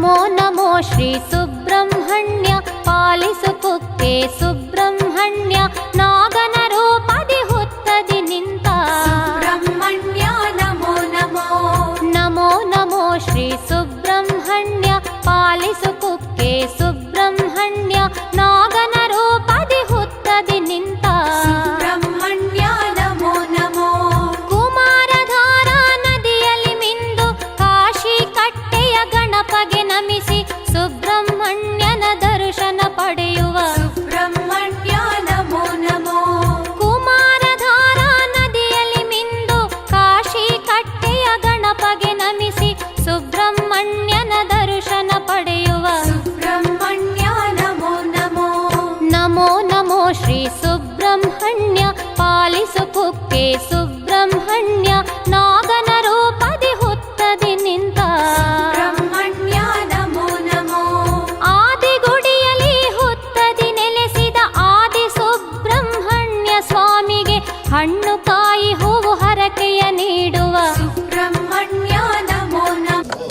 ನಮೋ ನಮೋ ಶ್ರೀ ಸುಬ್ರಹ್ಮಣ್ಯ ಪಾಲಿಸು ಕುಕ್ಕೆ ಸುಬ್ರಹ್ಮಣ್ಯ ನಾಗನ ರೂಪದಿ ಹುತ್ತದಿ ನಿಂತ ಸುಬ್ರಹ್ಮಣ್ಯ ನಮೋ ನಮೋ. ನಮೋ ನಮೋ ಶ್ರೀ ಸುಬ್ರಹ್ಮಣ್ಯ ಪಾಲಿಸು ಕುಕ್ಕೆ ಸುಬ್ರಹ್ಮಣ್ಯ ನಾಗನ ರೂಪದಿ ಹುತ್ತದಿ ನಿಂತ ಸುಬ್ರಹ್ಮಣ್ಯ ನಮೋ ನಮೋ. ಕುಮಾರಧಾರ ನದಿಯಲ್ಲಿ ಮಿಂದು ಕಾಶಿ ಕಟ್ಟೆಯ ಗಣಪಗೆ ನಮಿಸಿ ಸುಬ್ರಹ್ಮಣ್ಯನ ದರ್ಶನ ಪಡೆಯುವ ಸುಬ್ರಹ್ಮಣ್ಯ ನಮೋ ನಮೋ. ಕುಮಾರಧಾರ ನದಿಯಲ್ಲಿ ಮಿಂದು ಕಾಶಿ ಕಟ್ಟೆಯ ಗಣಪಗೆ ನಮಿಸಿ ಸುಬ್ರಹ್ಮಣ್ಯನ ದರ್ಶನ ಪಡೆಯುವ ಸುಬ್ರಹ್ಮಣ್ಯ ನಮೋ ನಮೋ. ನಮೋ ನಮೋ ಶ್ರೀ ಸುಬ್ರಹ್ಮಣ್ಯ ಪಾಲಿಸು ಕುಕ್ಕೆ ಸುಬ್ರಹ್ಮಣ್ಯ ನಾಗನ ರೂಪದಿ ಹುತ್ತದಿ ನಿಂತ ಸುಬ್ರಹ್ಮಣ್ಯ ನಮೋ ನಮೋ. ಆದಿಗುಡಿಯಲ್ಲಿ ಹುತ್ತದಿ ನೆಲೆಸಿದ ಆದಿ ಸುಬ್ರಹ್ಮಣ್ಯ ಸ್ವಾಮಿಗೆ ಹಣ್ಣು ಕಾಯಿ ಹೂವು ಹರಕೆಯ ನೀಡುವ ಸುಬ್ರಹ್ಮಣ್ಯ ನಮೋ ನಮೋ.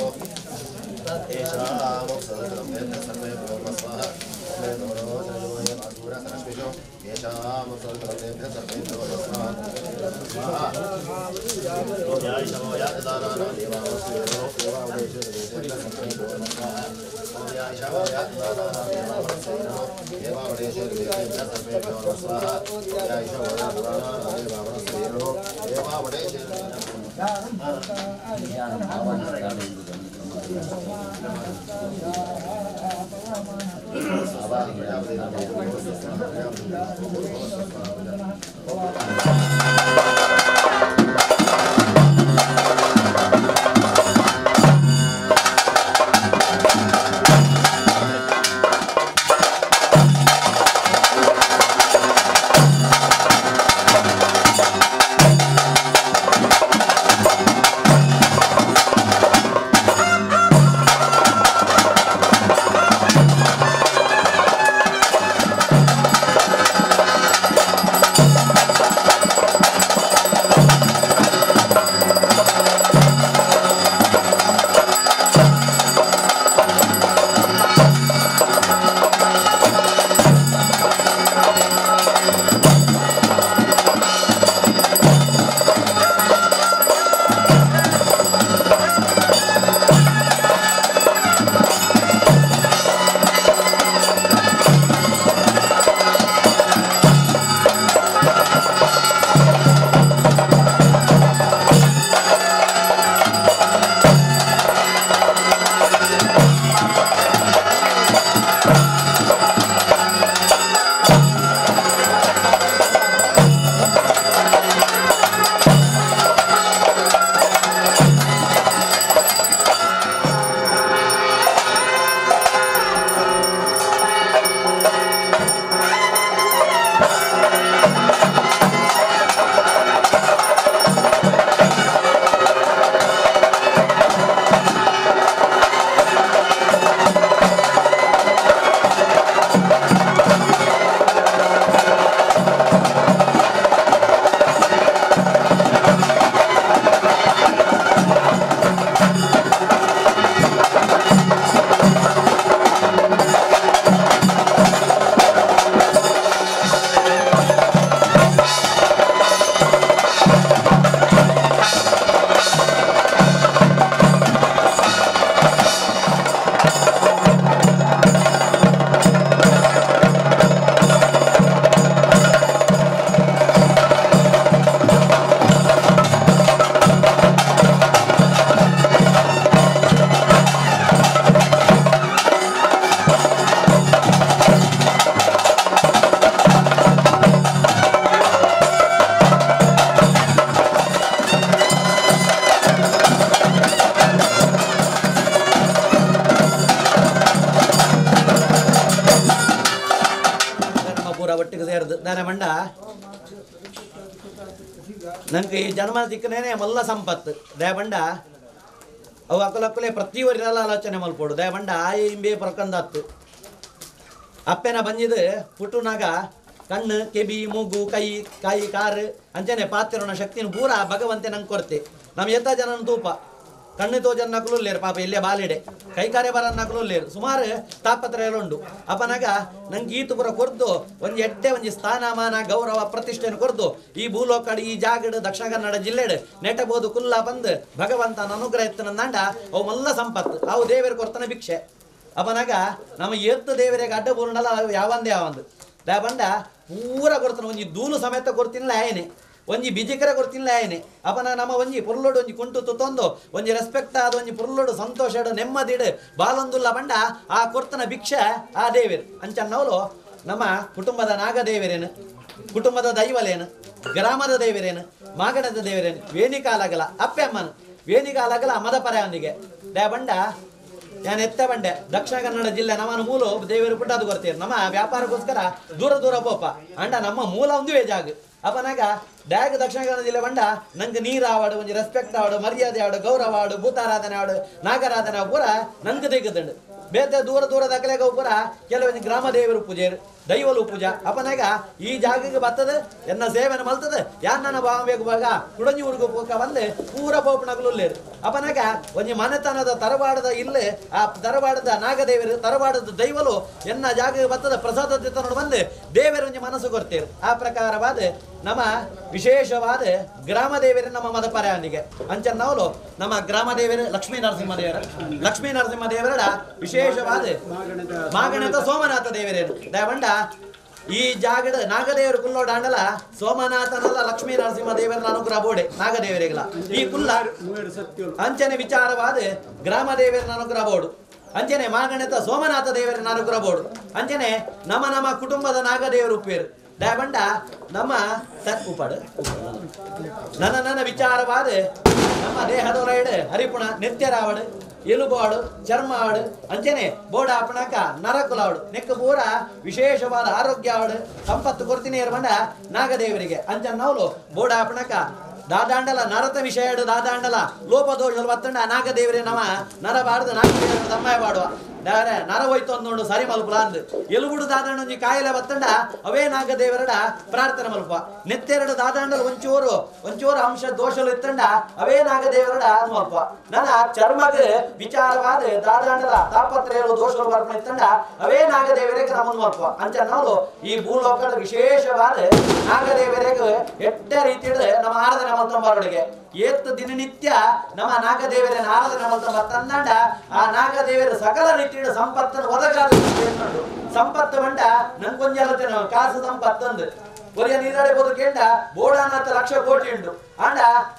ಮಂಡ ನಂಗೆ ಈ ಜನ್ಮ ಸಿಕ್ಕನೇನೆ ಮಲ್ಲ ಸಂಪತ್ತು ದಯಬಂಡ ಅವು ಅಕ್ಕಲಕ್ಕಲೆ ಪ್ರತಿಯೊರಿಗೆಲ್ಲ ಆಲೋಚನೆ ಮಲ್ಪೋಡು ದಯಬಂಡ ಆಯ ಇಂಬೆ ಪ್ರಕಂದತ್ತು ಅಪ್ಪೆನ ಬಂದಿದ್ದು ಪುಟ್ಟುನಾಗ ಕಣ್ಣು ಕೆಬಿ ಮೂಗು ಕೈ ಕಾಯಿ ಕಾರು ಅಂಚನೆ ಪಾತಿರೋಣ ಶಕ್ತಿನ ಪೂರ ಭಗವಂತೆ ನಂಗೆ ಕೊರತೆ ನಮ್ಮ ಎತ್ತ ಜನನ ತೂಪ ಕಣ್ಣು ತೋಜನ್ನಕಲು ಲೇರು ಪಾಪ ಇಲ್ಲೇ ಬಾಲಿಡೆ ಕೈಕಾರ್ಯ ಬರನ್ನಕಲು ಲೇರು ಸುಮಾರು ತಾಪತ್ರಯಲು ಉಂಡು ಅಪನಾಗ ನಂಗೆ ಈತು ಪುರ ಕೊರ್ದು ಒಂದು ಎಡ್ಡೆ ಒಂದು ಸ್ಥಾನಮಾನ ಗೌರವ ಪ್ರತಿಷ್ಠೆಯನ್ನು ಕೊರ್ದು ಈ ಭೂಲೋಕಡ್ ಈ ಜಾಗಡ್ ದಕ್ಷಿಣ ಕನ್ನಡ ಜಿಲ್ಲೆಡ್ ನೆಟ್ಟಬಹುದು ಕುಲ್ಲ ಬಂದು ಭಗವಂತನ ಅನುಗ್ರಹ ಎತ್ತನಂದಾಂಡ ಅವು ಮಲ್ಲ ಸಂಪತ್ತು ಅವು ದೇವರಿಗೆ ಕೊರ್ತನ ಭಿಕ್ಷೆ ಅಪನಾಗ ನಮ್ಮ ಎತ್ತು ದೇವರಿಗೆ ಅಡ್ಡ ಪೂರ್ಣಲ್ಲ ಯಾವಂದು ಬಂಡ ಪೂರ ಕೊಡ್ತಾನೆ ಒಂಜಿ ದೂಲು ಸಮೇತ ಕೊಡ್ತಿಲ್ಲ ಆಯನೆ ಒಂಜಿ ಬಿಜಿಕರ ಕೊಡ್ತಿಲ್ಲ ಆಯನೆ ಅಪನ ನಮ್ಮ ಒಂಜಿ ಪುರ್ಲೋಡು ಒಂಜಿ ಕುಂಟು ತುತ್ತೊಂದು ಒಂಜಿ ರೆಸ್ಪೆಕ್ಟ್ ಆದ ಒಂಜಿ ಪುರ್ಲೋಡು ಸಂತೋಷಡು ನೆಮ್ಮದಿಡ್ ಬಾಲೊಂದುಲ್ಲ ಬಂಡ ಆ ಕೊರ್ತನ ಭಿಕ್ಷೆ ಆ ದೇವೇರು ಅಂಚನ್ನವಲು ನಮ್ಮ ಕುಟುಂಬದ ನಾಗದೇವರೇನು ಕುಟುಂಬದ ದೈವಲೇನು ಗ್ರಾಮದ ದೇವರೇನು ಮಾಗಣದ ದೇವರೇನು ವೇಣಿಕಾಲಗಲ ಅಪ್ಪೆ ಅಮ್ಮನು ವೇಣಿಕಾಲಗಲ ಮದ ಪರೆಯೊಂದಿಗೆ ಬಂಡ ನಾನು ಎತ್ತ ಬಂಡೆ ದಕ್ಷಿಣ ಕನ್ನಡ ಜಿಲ್ಲೆ ನಮ್ಮ ಮೂಲ ದೇವರು ಪುಟ್ಟದು ಬರ್ತೀರಿ ನಮ್ಮ ವ್ಯಾಪಾರಕ್ಕೋಸ್ಕರ ದೂರ ಪೋಪ ಅಂಡ ನಮ್ಮ ಮೂಲ ಒಂದು ಜಾಗ ಅಪ್ಪನಾಗ ಡ್ಯಾಗ್ ದಕ್ಷಿಣ ಕನ್ನಡ ಜಿಲ್ಲೆ ಬಂಡ ನಂಗೆ ನೀರು ಆವಾಡು ಒಂಜಿ ರೆಸ್ಪೆಕ್ಟ್ ಆವಾಡು ಮರ್ಯಾದೆ ಆವಾಡು ಗೌರವ ಆವಾಡು ಭೂತಾರಾಧನೆ ಆವಾಡು ನಾಗರಾಧನೆ ಪೂರ ನಂಗೆ ತೆಗೆದಂಡು ಬೇತೆ ದೂರದ ಅಕಲೆಗ ಪೂರ ಕೆಲವೊಂದು ಗ್ರಾಮ ದೇವರು ಪೂಜೆ ದೈವಲು ಪೂಜಾ ಅಪ್ಪನಾಗ ಈ ಜಾಗಕ್ಕೆ ಬರ್ತದೆ ಎನ್ನ ಸೇವೆನ ಮಲ್ತದೆ ಯಾರು ನನ್ನ ಭಾವ ಬೇಕು ಭಾಗ ಕುಡಂಜಿ ಹುಡುಗ ಪೋಕ ಬಂದು ಪೂರ ಪೋಪಣಗಳು ಲೇರು ಅಪ್ಪನಾಗ ಒಂಜಿ ಮನೆತನದ ತರವಾಡದ ಇಲ್ಲೇ ಆ ತರವಾಡದ ನಾಗದೇವರು ತರವಾಡದ ದೈವಲು ಎನ್ನ ಜಾಗಕ್ಕೆ ಬರ್ತದ ಪ್ರಸಾದ ನೋಡಿ ಬಂದು ದೇವರ ಒಂಜಿ ಮನಸ್ಸು ಕೊಡ್ತೇವೆ ಆ ಪ್ರಕಾರವಾದ ನಮ್ಮ ವಿಶೇಷವಾದ ಗ್ರಾಮ ದೇವರೇ ನಮ್ಮ ಮದ ಪರ್ಯಾನಿಗೆ ಅಂಚನ್ನವಲು ನಮ್ಮ ಗ್ರಾಮ ದೇವರು ಲಕ್ಷ್ಮೀ ನರಸಿಂಹ ದೇವರ ವಿಶೇಷವಾದ ಮಾಗಣದ ಸೋಮನಾಥ ದೇವರೇನು ದಯವಂಡ ಈ ಜಾಗದ ನಾಗದೇವರು ಕುಲ್ಲೋಡ ಆಂಡಲ ಸೋಮನಾಥನಲ್ಲ ಲಕ್ಷ್ಮೀ ನರಸಿಂಹ ದೇವರ ಅನುಗ್ರಹ ಬೋಡೆ ನಾಗದೇವರಿಗಲ ಈ ಕುಲ್ಲ ಅಂಚನೆ ವಿಚಾರವಾದ ಗ್ರಾಮ ದೇವರ ಅನುಗ್ರಹ ಬೋಡು ಅಂಚನೆ ಮಾಗಣತ ಸೋಮನಾಥ ದೇವರ ಅನುಗ್ರಹ ಬೋಡು ಅಂಚನೆ ನಮ್ಮ ಕುಟುಂಬದ ನಾಗದೇವರು ಉಪ್ಪೇರು ದಯವಂಡ ನಮ್ಮ ಉಪಾಡು ನನ್ನ ವಿಚಾರವಾದ ನಮ್ಮ ದೇಹದೊಳಗಡೆ ಹರಿಪುಣ ನೆತ್ಯರಾವಡು ಎಲುಬಾಡು ಚರ್ಮ ಆಡು ಅಂಚನೆ ಬೋಡ ಅಪಣಕ ನರಕುಲಾವಡು ನೆಕ್ಕ ಪೂರ ವಿಶೇಷವಾದ ಆರೋಗ್ಯ ಆವಡು ಸಂಪತ್ತು ಕೊಡ್ತೀನಿ ಬಂಡ ನಾಗದೇವರಿಗೆ ಅಂಚನ್ನವಲು ಬೋಡ ಅಪಣಕ ದಾದಾಂಡಲ ನರತ ವಿಷಯ ದಾದಾಂಡಲ ಲೋಪದೋಷ ಬತ್ತಂಡ ನಾಗದೇವರೇ ನಮ ನರ ಬಾಡ್ದು ನಾಗದೇವರ ತಮ್ಮಯ ಬಾಡುವ ನರ ಹೋಯ್ತು ಅಂದೋಡು ಸರಿ ಮಲ್ಪಲ ಅಂದ್ ಎಲುಬುಡು ದಾದಾಂಡ ಒಂಜಿ ಕಾಯಿಲೆ ಬತ್ತಂಡ ಅವೇ ನಾಗದೇವರಡ ಪ್ರಾರ್ಥನೆ ಮಲ್ಪ ನೆತ್ತೆರಡು ದಾದಾಂಡಲು ಒಂಚೂರು ಅಂಶ ದೋಷಲು ಇತ್ತಂಡ ಅವೇ ನಾಗದೇವರಡ ಮಲ್ಪ ನನ್ನ ಚರ್ಮಗ ವಿಚಾರವಾದ ದಾದಾಂಡಲ ತಾಪತ್ರಯಲು ದೋಷಲು ಬರ್ಪಣ ಇತ್ತಂಡ ಅವೇ ನಾಗದೇವರಿಗೆ ನಮನ್ ಮಲ್ಪ ಅಂಚ ನಾವು ಈ ಭೂಲೋಕದ ವಿಶೇಷವಾದ ನಾಗದೇವರಿಗೆ ಎಟ್ಟ ರೀತಿ ನಮ್ಮ ಆರಾಧನೆ ಮಲ್ತಂಬಾರೊಳಗೆ ಏತ್ತು ದಿನನಿತ್ಯ ನಮ್ಮ ನಾಗದೇವರ ಆರಾಧನೆ ಮಲ್ತಂಬ ತಂದಾಂಡ ಆ ನಾಗದೇವರ ಸಕಲ ರೀತಿ ಸಂಪತ್ತನ್ನು ಒದಗಾದ ಸಂಪತ್ತು ಬಂಡ ನಂಗೊಂಜಲತೆ ಕಾಸು ಸಂಪತ್ತಂದು ಒರಿಯ ನೀರಾಡೆ ಬೋದು ಕೇಂಡ ಬೋಡಾನತ್ತ ಲಕ್ಷ ಕೋಟಿ ಉಂಟು ಅಂಡ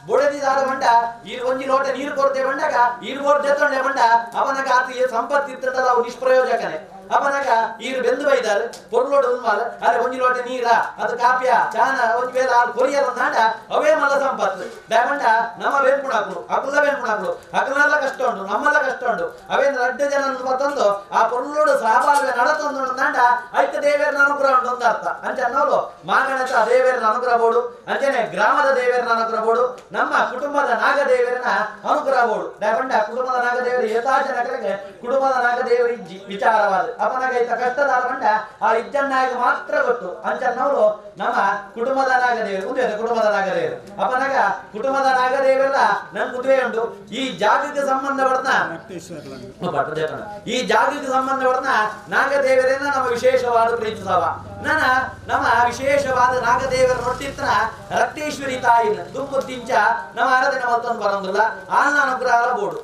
ಬೊಡದಿದಾದ ಬಂಡ ಈ ಒಂಜಿ ಲೋಟ ನೀರು ಕೊಡ್ತೇ ಬಂಡಾಗ ಈರು ಬೋಡ್ ಜೊತ್ತೊಂಡೆ ಬಂಡ ಅವನಗ ಆತ ಸಂಪತ್ತು ಇತ್ತಲ್ಲ ಅವು ನಿಷ್ಪ್ರಯೋಜಕನೇ ಅವನಗ ಈರು ಬೆಂದು ಬೈದಾರೆ ಪೊರ್ಲೋಡು ಉನ್ಮಾಲ ಅರೆ ಒಂಜಿ ಲೋಟ ನೀರ ಅದು ಕಾಪ್ಯ ಚಾನ ಒಂಜಿ ಬೇಲ ಹಾಲು ಕೊರಿಯಲ್ಲ ನಾಡ ಅವೇ ಮಲ್ಲ ಸಂಪತ್ತು ದಯಮಂಡ ನಮ್ಮ ಬೇನ್ಪುಣಾಕ್ಲು ಅಕುಲ ಬೇನ್ಪುಣಾಕ್ಲು ಅಕಲೆಲ್ಲ ಕಷ್ಟ ಉಂಟು ನಮ್ಮೆಲ್ಲ ಕಷ್ಟ ಉಂಟು ಅವೇನು 2 ಜನ ಬತ್ತಂದು ಆ ಪೊರ್ಲೋಡು ಸಹಬಾಳ್ವೆ ನಡತೊಂದು ನಾಡ ಐತ ದೇವೇರನ ಅನುಗ್ರಹ ಉಂಟು ಒಂದು ಅರ್ಥ ಅಂಚೆ ಅನ್ನೋಲು ಮಾಗಣತ ದೇವೇರನ ಅನುಗ್ರಹ ಬೋಡು ಅಂಚೆನೆ ಗ್ರಾಮದ ದೇವೇರನ ಅನುಗ್ರಹ ಬೋಡು ನಮ್ಮ ಕುಟುಂಬದ ನಾಗದೇವರನ ಅನುಗ್ರಹ ಬೋಡು ದಯಮಂಡ ಕುಟುಂಬದ ನಾಗದೇವರು ಯಥಾಜನಕರಿಗೆ ಕುಟುಂಬದ ನಾಗದೇವರ ವಿಚಾರವಾದ ಅಪನಗೈತ ಕಷ್ಟದ ಬಂಡ ಆ ಇಜ್ಜನ್ನಾಗಿ ಮಾತ್ರ ಗೊತ್ತು ಅಂಚನ್ನವರು ನಮ್ಮ ಕುಟುಂಬದ ನಾಗದೇವರು ಮುಂದೆ ಕುಟುಂಬದ ನಾಗದೇವರು ಅಪನಗ ಕುಟುಂಬದ ನಾಗದೇವೆಲ್ಲ ನನ್ ಕುದುವೆ ಉಂಟು ಈ ಜಾಗಕ್ಕೆ ಸಂಬಂಧ ಪಡ್ದ ಈ ಜಾಗಕ್ಕೆ ಸಂಬಂಧ ಪಡ್ದ ನಾಗದೇವರೇನ ನಮ್ಮ ವಿಶೇಷವಾದ ಪ್ರೀತಿಸವ ನಮ್ಮ ವಿಶೇಷವಾದ ನಾಗದೇವರ ನೊಟ್ಟಿತ್ರ ರಕ್ತೇಶ್ವರಿ ತಾಯಿನ ದುಂಬುತ್ತಿಂಚ ನಮ್ಮ ಆರಾಧನೆ ಮತ್ತೊಂದು ಬರೋದಿಲ್ಲ ಆನ ಅನುಗ್ರಹ ಬೋಡು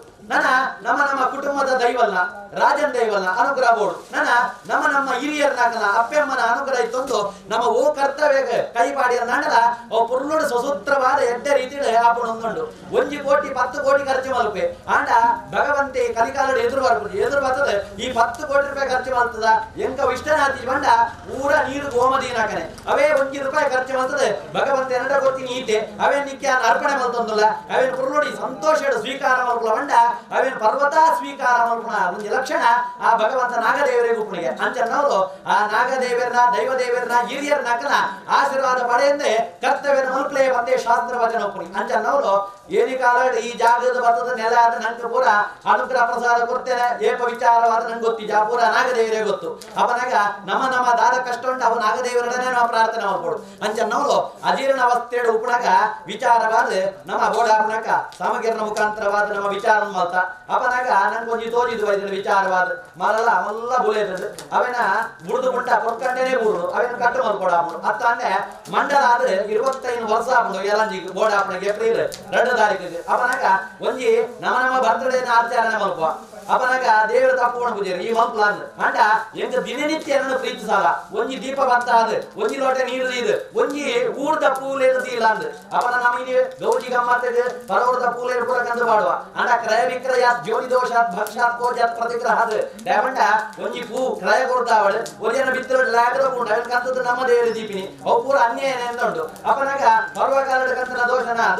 ನಮ್ಮ ಕುಟುಂಬದ ದೈವಲ್ಲ ರಾಜನ್ ದೈವಲ್ಲ ಅನುಗ್ರಹ ಬೋಡು ನಮ್ಮ ಹಿರಿಯರ್ನಾಕಲ್ಲ ಅಪ್ಪೆಮ್ಮನ ಅನುಗ್ರಹ ಇತ್ತೊಂದು ನಮ್ಮ ಓ ಕರ್ತವ್ಯ ಕೈಪಾಡಿ ನಾಡಲ ಅವು ಪುರ್ಲೋಡು ಸ್ವಸೂತ್ರವಾದ ಎಡ್ಡ ರೀತಿ ಹಾಕೊಂಡು 1 ಕೋಟಿ 10 ಕೋಟಿ ಖರ್ಚು ಮಲ್ಪೆ ಆಂಡ ಭಗವಂತೆ ಕಲಿಕಾಲದ ಎದುರು ಬರ್ತದೆ ಈ 10 ಕೋಟಿ ರೂಪಾಯಿ ಖರ್ಚು ಮಾಡ್ತದ ಎಂಕ ಇಷ್ಟನಾತಿ ಬಂಡ ಊರ ನೀರು ಗೋಮದೀನಾಕನೆ ಅವೇ 1 ರೂಪಾಯಿ ಖರ್ಚು ಮಾಡ್ತದೆ ಭಗವಂತ ಎಂಟ ಕೊಡ್ತೀನಿ ಈತೆ ಅವೇ ನಿಕ್ಕೆ ಅರ್ಪಣೆ ಮಲ್ತೊಂದಲ್ಲ ಅವೇನು ಪುರ್ಲೋಡಿ ಸಂತೋಷ ಸ್ವೀಕಾರ ಮಲ್ಪಲ ಬಂಡ ಅವೇನು ಪರ್ವತ ಸ್ವೀಕಾರ ಮಾಡ್ಕೊಳ ಒಂದು ಲಕ್ಷಣ ಆ ಭಗವಂತ ನಾಗದೇವರಿಗೆ ಉಪ್ಪಣಿಗೆ ಅಂಚನ್ನವರು ಆ ನಾಗದೇವರನ್ನ ದೈವದೇವರನ್ನ ಹಿರಿಯರನ್ನ ಆಶೀರ್ವಾದ ಪಡೆಯಂದೆ ಕರ್ತವ್ಯನ ಮಲ್ಕಲೇ ಮತ್ತೆ ಶಾಸ್ತ್ರ ವಚನ ಉಪ್ಪಣಿ ಅಂಚನ್ನವರು ಏನಿ ಕಾಲ ಈ ಜಾಗದ ಬರ್ತದ ನೆಲ ಆದ ನಂಗೆ ಪೂರ ಅನುಗ್ರಹ ಪ್ರಸಾದ ಕೊಡ್ತೇನೆ ಏಪ ವಿಚಾರವಾದ ನಂಗೆ ಗೊತ್ತಿದ್ದ ಪೂರ ನಾಗದೇವರೇ ಗೊತ್ತು ಅವನಾಗ ನಮ್ಮ ದಾದ ಕಷ್ಟ ಉಂಟು ಅವ ನಾಗದೇವರನ್ನೇ ನಾವು ಪ್ರಾರ್ಥನೆ ಮಾಡ್ಕೊಡು ಅಂಚನ್ನವರು ಅಜೀರ್ಣ ಅವಸ್ಥೆ ಉಪ್ಪಣಾಗ ವಿಚಾರವಾದ ನಮ್ಮ ಗೋಡಾಪನಕ ಸಮಗಿರನ ಮುಖಾಂತರವಾದ ನಮ್ಮ ವಿಚಾರ ಮಲ್ತ ಅವನಾಗ ನಂಗೊಂದು ತೋಜಿದು ಇದರ ವಿಚಾರವಾದ ಮರಲ್ಲ ಅವೆಲ್ಲ ಬುಲೇತದ ಅವನ ಬುಡ್ದು ಮುಟ್ಟ ಕೊಡ್ಕಂಡೇನೆ ಬುಡ್ದು ಅವನ ಕಟ್ಟು ಮಲ್ಕೊಡ ಅತ್ತ ಅಂದ್ರೆ ಮಂಡಲ ಆದ್ರೆ 25 ವರ್ಷ ಆಗ್ಬೋದು ಎಲ್ಲಂಜಿ ಗೋಡಾಪನಿಗೆ ಏಪ್ರಿಲ್ 2 ತಾರೀಕಿಗೆ ಅವನಾಗ ಒಂಜಿ ನಮ್ಮ ಬರ್ತ್ಡೇನ ಆಚರಣೆ ಮಲ್ಪ ಅವನಾಗ ದೇವರ ತಪ್ಪುಕೊಂಡು ಪೂಜೆ ಈ ಮಲ್ಪ್ಲಾನ್ ಅಂಡ ಎಂಗ ದಿನನಿತ್ಯ ಪ್ರೀತಿ ಸಾಲ ಒಂಜಿ ದೀಪ ಬರ್ತ ಅದು ಒಂಜಿ ಲೋಟೆ ನೀರು ಇದು ಒಂಜಿ ಊರ್ದ ಪೂಲೇನು ತೀಲ ಅಂದ್ ಅವನ ನಮಗೆ ಗೌಜಿ ಗಮ್ಮತ್ತಿಗೆ ಪರವರ್ದ ಪೂಲೇನು ಪೂರ ಕಂದು ಮಾಡುವ ಅಂಡ ಕ್ರಯ ವಿಕ್ರಯ ಜ್ಯೋತಿ ದೋಷಾತ್ ಭಕ್ಷಾತ್ ಪೋಜಾತ್ ಪ್ರತಿಗ್ರಹ ಅದು ಡೇಮಂಡ ಒಂಜಿ ಪೂ ಕ್ರಯ ಕೊಡ್ತಾವಳು ಒಲಿಯನ ಬಿತ್ತರ ಲಾಗದ ಪೂಂಡ ಅವನ ಕಂತದ್ದು ನಮ್ಮ ದೇವರ ದೀಪಿನಿ ಅವು ಪೂರ ಅನ್ಯಾಯ ಎಂದುಂಟು ಅವನಾಗ ಪರ್ವಕಾಲದ ಕಂತನ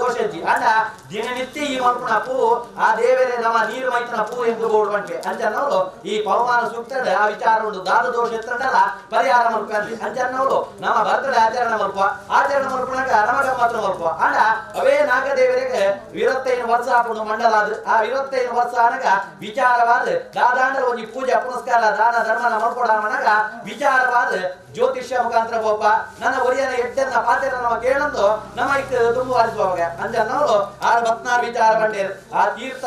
ದೋಷ ಇದ್ದಿ ಅಂಡ ದಿನನಿತ್ಯ ಈ ಮಲ್ಪುಣ ಪೂ ಆ ದೇವರೇ ನಮ್ಮ ನೀರು ಮೈತನ ಪೂ ಎಂದು ಬೋಡುವಂತೆ ಅಂಚನ್ನವರು ಈ ಪವಮಾನ ಸೂಕ್ತದ ಆ ವಿಚಾರ ಉಂಟು ದಾದ ದೋಷ ಎತ್ತರಲ್ಲ ಪರಿಹಾರ ಮಲ್ಪಂತಿ ಅಂಚನ್ನವರು ನಮ್ಮ ಬರ್ತಡೆ ಆಚರಣೆ ಮಲ್ಪನಾಗ ನಮಗ ಮಾತ್ರ ಮಲ್ಪ ಅಂಡ ಅವೇ ನಾಗದೇವರಿಗೆ 25 ವರ್ಷ ಆಪುಂಡು ಮಂಡಲ ಅದು ಆ 25 ವರ್ಷ ಅನಗ ವಿಚಾರವಾದ ದಾದಾಂಡ ಒಂಜಿ ಪೂಜೆ ಪುನಸ್ಕಾರ ದಾನ ಧರ್ಮನ ಮಲ್ಕೊಡಾಮನಾಗ ವಿಚಾರವಾದ ಜ್ಯೋತಿಷ್ಯ ಮುಖಾಂತರ ಬೋಪ ನನ್ನ ಒರಿಯನ ಎಟ್ಟೆನ್ನ ಪಾತ್ರ ನಮ್ಮ ಕೇಳಂದು ನಮ್ಮ ಇಕ್ಕ ತುಂಬು ಆರಿಸುವಾಗ ಅಂಜನ್ನವರು 16 ವಿಚಾರ ಬಂಡೇರು ಆ ತೀರ್ಥ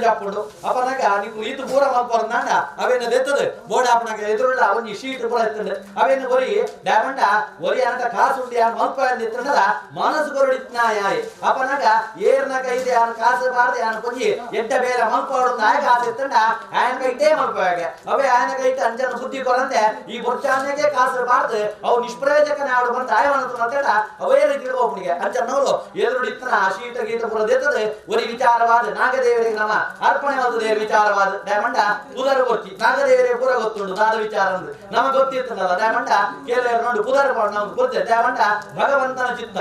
ಜಾಪುಂಡು ಅಪನಾಗ ನೀವು ಇದು ಪೂರ ಮಲ್ಪರ್ನಾಂಡ ಅವೇನು ದೆತ್ತದು ಬೋರ್ಡ್ ಅಪನಾಗ ಎದುರುಳ್ಳ ಒಂಜಿ ಶೀಟ್ ಪೂರ ಎತ್ತಂಡು ಅವೇನು ಒರಿ ಡಾಮಂಡ ಒರಿ ಅಂತ ಕಾಸು ಉಂಟು ಯಾರು ಮಲ್ಪ ಎತ್ತಂಡದ ಮನಸ್ಸು ಕೊರಡಿತ್ನಾಯ ಅಪನಾಗ ಏರ್ನ ಕೈದೆ ಯಾರು ಕಾಸು ಬಾರ್ದೆ ಯಾರು ಕೊಂಜಿ ಎಡ್ಡ ಬೇರೆ ಮಲ್ಪೋಡು ನಾಯಕ ಆಸೆ ಎತ್ತಂಡ ಆಯನ ಕೈಟೇ ಮಲ್ಪವಾಗ ಅವೇ ಆಯನ ಕೈಟ ಅಂಜನ ಬುದ್ಧಿ ಕೊರಂತೆ ಈ ಬೊಚ್ಚಾನೆಗೆ ಕಾಸು ಬಾರ್ದು ಅವು ನಿಷ್ಪ್ರಯೋಜಕ ನಾಡು ಬಂತ ಆಯವಂತ ಮಾತಾಡ ಅವೇ ರೀತಿ ಹೋಗ್ಬಿಡಿಗೆ ಅಂಚನ್ನವರು ಎದುರುಡಿತ್ತನ ಆ ಶೀಟ ಗೀಟ ಪೂರ ದೆತ್ತದು ಒರಿ ವಿಚಾರವಾದ ನಾಗದೇವರಿಗೆ ನಮ್ಮ ಅರ್ಪಣೆ ದೇವ ವಿಚಾರವಾದ ಡೈಮಂಡ ಪುದರ್ ಗೊತ್ತಿ ನಾಗದೇವರೇ ಪೂರ ಗೊತ್ತುಂಟು ದಾದ ವಿಚಾರ ಅಂದ್ರೆ ನಮಗೆ ಗೊತ್ತಿರ್ತದಲ್ಲ ಡೈಮಂಡ ಕೇಳಿದ್ರೆ ನೋಡಿ ಪುದರ್ ನಮ್ಗೆ ಗೊತ್ತಿದೆ ಡೈಮಂಡ ಭಗವಂತನ ಚಿತ್ತ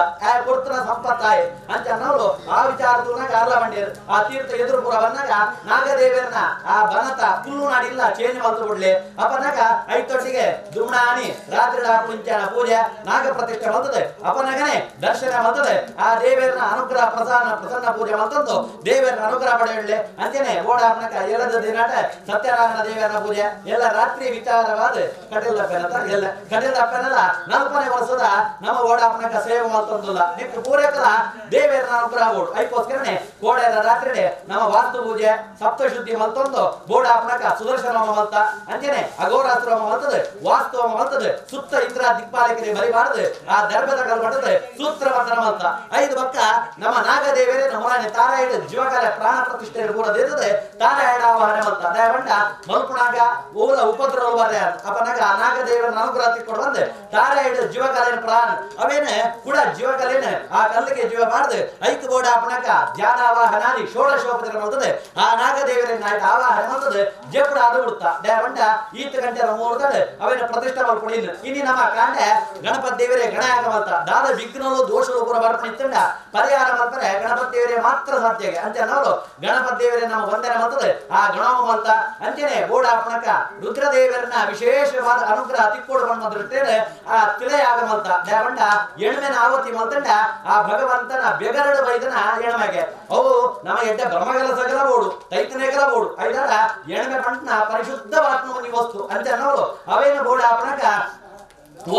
ಕೊಡ್ತನ ಸಂಪತ್ತಾಯ್ ಅಂತ ನಾವು ಆ ವಿಚಾರ ತೂನಾಗ ಅರ್ಲ ಬಂಡೇರು ಆ ತೀರ್ಥ ಎದುರು ಪುರ ಬಂದಾಗ ನಾಗದೇವರನ್ನ ಆ ಬನತ ಪುಲ್ಲು ನಾಡಿಲ್ಲ ಚೇಂಜ್ ಮಾಡ್ತು ಬಿಡ್ಲಿ ಅಪನಾಗ ಐತೊಟ್ಟಿಗೆ ದುಮ್ನಾನಿ ರಾತ್ರಿ ಮುಂಚಾನ ಪೂಜೆ ನಾಗ ಪ್ರತಿಷ್ಠೆ ಮಾಡ್ತದೆ ಅಪನಾಗನೆ ದರ್ಶನ ಮಾಡ್ತದೆ ಆ ದೇವರನ್ನ ಅನುಗ್ರಹ ಪ್ರಸನ್ನ ಪೂಜೆ ಮಾಡ್ತಂದು ದೇವರನ್ನ ಅನುಗ್ರಹ ಪಡೆಯಲಿ ಅಂತೇನೆ ಓಡಾಪನಕ ಎಲ್ಲದ ದಿನಾಟ ಸತ್ಯನಾರಾಯಣ ದೇವರ ಪೂಜೆ ಎಲ್ಲ ರಾತ್ರಿ ವಿಚಾರವಾದ ಕಟೀಲಪ್ಪನತ ಎಲ್ಲ ಕಟೀಲಪ್ಪನಲ್ಲ 40ನೇ ವರ್ಷದ ನಮ್ಮ ಓಡಾಪನಕ ಸೇವೆ ಮಾಡ್ತಂದಿಲ್ಲ ನಿಕ್ಕ ಪೂರೈಕಲ ದೇವರನ್ನ ಅನುಗ್ರಹ ಓಡು ಐಕೋಸ್ಕರನೆ ಕೋಡೆರ ರಾತ್ರಿ ನಮ್ಮ ವಾಸ್ತು ಪೂಜೆ ಸಪ್ತಶುದ್ಧಿ ಮಲ್ತಂದು ಬೋಡಾಪನಕ ಸುದರ್ಶನ ಮಲ್ತ ಅಂತೇನೆ ಅಘೋರಾಸ್ತ್ರ ಮಲ್ತದೆ ವಾಸ್ತು ಮಲ್ತದೆ ಸುತ್ತ ಇಂದ್ರ ದಿಕ್ಪಾಲಕರಿಗೆ ಬರಿಬಾರದು ಆ ದರ್ಭದ ಕಲ್ಪಟ್ಟದೆ ಸೂತ್ರ ಮಂತ್ರ ಮಲ್ತ 5 ಬಕ್ಕ ನಮ್ಮ ನಾಗದೇವರೇ ನಮ್ಮ ತಾರಾಯಣ ಜೀವಕಾಲ ಪ್ರಾಣ ಪ್ರತಿಷ್ಠೆ ಕೂಡ ದೇತದೆ ತಾರಾಯಣ ಆವಾಹನೆ ಮಲ್ತ ದಯವಂಡ ಮಲ್ಪುಣಾಗ ಓಲ ಉಪದ್ರವ ಬರ ಅಪನಾಗ ನಾಗದೇವರ ಅನುಗ್ರಹ ಕೊಡುವಂತೆ ತಾರಾಯಣ ಜೀವಕಾಲಿನ ಪ್ರಾಣ ಅವೇನೆ ಕೂಡ ಜೀವಕಾಲಿನ ಆ ಕಲ್ಲಿಗೆ ಜೀವ ಬಾರ್ದು ಐಕ್ ಬೋಡ ಅಪನಾಗ ಧ್ಯಾನ ಆವಾಹನಾದಿ ಷೋಡಶೋಪಚಾರ ಮಾಡ್ತದೆ ಆ ನಾಗದೇವರ ನಾಯ್ಕ ಆವಾಹನೆ ಮಾಡ್ತದೆ ಜಪುಡ ಅದು ಬಿಡುತ್ತಾ ದಯವಂಡ ಈತ ಗಂಟೆ ಮೂರ್ತದೆ ಅವೇನ ಪ್ರತಿಷ್ಠೆ ಮಾಡ್ಕೊಂಡು ಇನ್ನು ನಮ್ಮ ಕಾಂಡೆ ಗಣಪತಿ ದೇವರೇ ಗಣಯಾಗ ಮಲ್ತ ದಾದ ವಿಘ್ನಗಳು ದೋಷಗಳು ಪೂರ ಬರ್ಕೊಂಡು ಇತ್ತಂಡ ಪರಿಹಾರ ಮಾಡ್ತಾರೆ ಗಣಪತಿ ದೇವರೇ ಮಾತ್ರ ಸಾಧ್ಯ ಅಂತ ನಾವು ಗಣಪತಿ ದೇವರೇ ನಮ್ಮ ವಂದನೆ ಮಾಡ್ತದೆ ಆ ಗಣವ ಮಲ್ತ ಅಂಚನೆ ಬೋಡ ಅಪನಕ ರುದ್ರದೇವರನ್ನ ವಿಶೇಷವಾದ ಅನುಗ್ರಹ ತಿಕ್ಕೋಡು ಬಂದ್ರೆ ಆ ತಿಳೆಯಾಗ ಮಲ್ತ ದೇವಂಡ ಎಣ್ಮೆನ ಆವತಿ ಮಲ್ತಂಡ ಆ ಭಗವಂತನ ಬೆಗರಡು ಬೈದನ ಎಣ್ಮೆಗೆ ಅವು ನಮ್ಮ ಎಡ್ಡೆ ಬ್ರಹ್ಮಗಲ ಸಗಲ ಬೋಡು ತೈತನೇಗಲ ಬೋಡು ಐದಾರ ಎಣ್ಮೆ ಪಂಟನ ಪರಿಶುದ್ಧವಾತ್ಮ ವಸ್ತು ಅಂತ ನಾವು ಅವೇನು ಬೋಡ ಅಪನಕ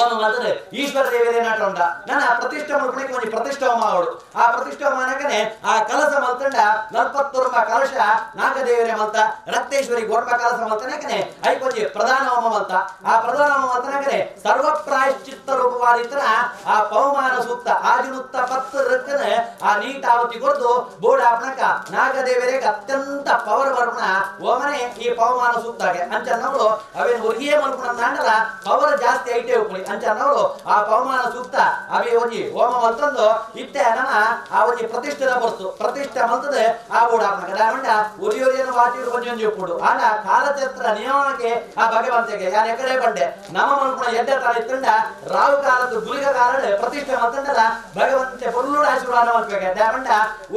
ಓನು ಮಾತ್ರ ಈಶ್ವರ ದೇವರೇ ನಾಟ ಉಂಟ ನನ್ನ ಪ್ರತಿಷ್ಠೆ ಮಾಡ್ಕೊಳಕ್ಕೆ ಒಂದು ಪ್ರತಿಷ್ಠೆ ಮಾಡೋಡು ಆ ಪ್ರತಿಷ್ಠೆ ಮಾಡಕನೆ ಆ ಕಲಸ ಮಲ್ತಂಡ 40 ರೂಪಾಯಿ ಕಲಶ ನಾಗದೇವರೇ ಮಲ್ತ ರಕ್ತೇಶ್ವರಿ ಗೋರ್ಪ ಕಲಸ ಮಲ್ತನಕನೆ ಐಕೊಂಜಿ ಪ್ರಧಾನ ಹೋಮ ಮಲ್ತ ಆ ಪ್ರಧಾನ ಹೋಮ ಮಲ್ತನಕನೆ ಸರ್ವ ಪ್ರಾಯಶ್ಚಿತ್ತ ರೂಪವಾದಿತ್ರ ಆ ಪವಮಾನ ಸೂಕ್ತ ಆದಿನುತ್ತ 10 ರಕ್ಕನೆ ಆ ನೀಟಾವತಿ ಕೊಡ್ದು ಬೋಡ ಅಪನಕ ನಾಗದೇವರಿಗೆ ಅತ್ಯಂತ ಪವರ್ ಬರ್ಪಣ ಓಮನೆ ಈ ಪವಮಾನ ಸೂಕ್ತಾಗೆ ಅಂತ ನಾವು ಅವೇನು ಹೊರಗಿಯೇ ಮಲ್ಪಣ ನಾಂಡಲ ಪವರ್ ಜಾಸ್ತಿ ಐಟೆ ಅಂಚನವರು ಆ ಪವಮಾನ ಸೂಕ್ತ ಅವೇ ಒಂಜಿ ಹೋಮ ಮಲ್ತಂದು ಇತ್ತೆ ನಮ್ಮ ಆ ಒಂಜಿ ಪ್ರತಿಷ್ಠೆದ ಬರ್ತು ಪ್ರತಿಷ್ಠೆ ಮಲ್ತದೆ ಆ ಬೋಡ ಮಂಡ ಉರಿಯೋರಿಯನ್ನು ವಾಚಿರು ಒಂಜೊಂಜಿ ಒಪ್ಪುಡು ಆಗ ಕಾಲಚಕ್ರ ನಿಯಮಕ್ಕೆ ಆ ಭಗವಂತಗೆ ಯಾರು ಎಕಡೆ ಬಂಡೆ ನಮ್ಮ ಮಲ್ಪಣ ಎಡ್ಡ ತರ ಇತ್ತಂಡ ರಾವು ಕಾಲದ ಗುಳಿಗ ಕಾಲ ಪ್ರತಿಷ್ಠೆ ಮಲ್ತಂಡಲ್ಲ ಭಗವಂತೆ ಪೊಲ್ಲುಡ ಆಶೀರ್ವಾದ ಮಲ್ಪಗೆ ಮಂಡ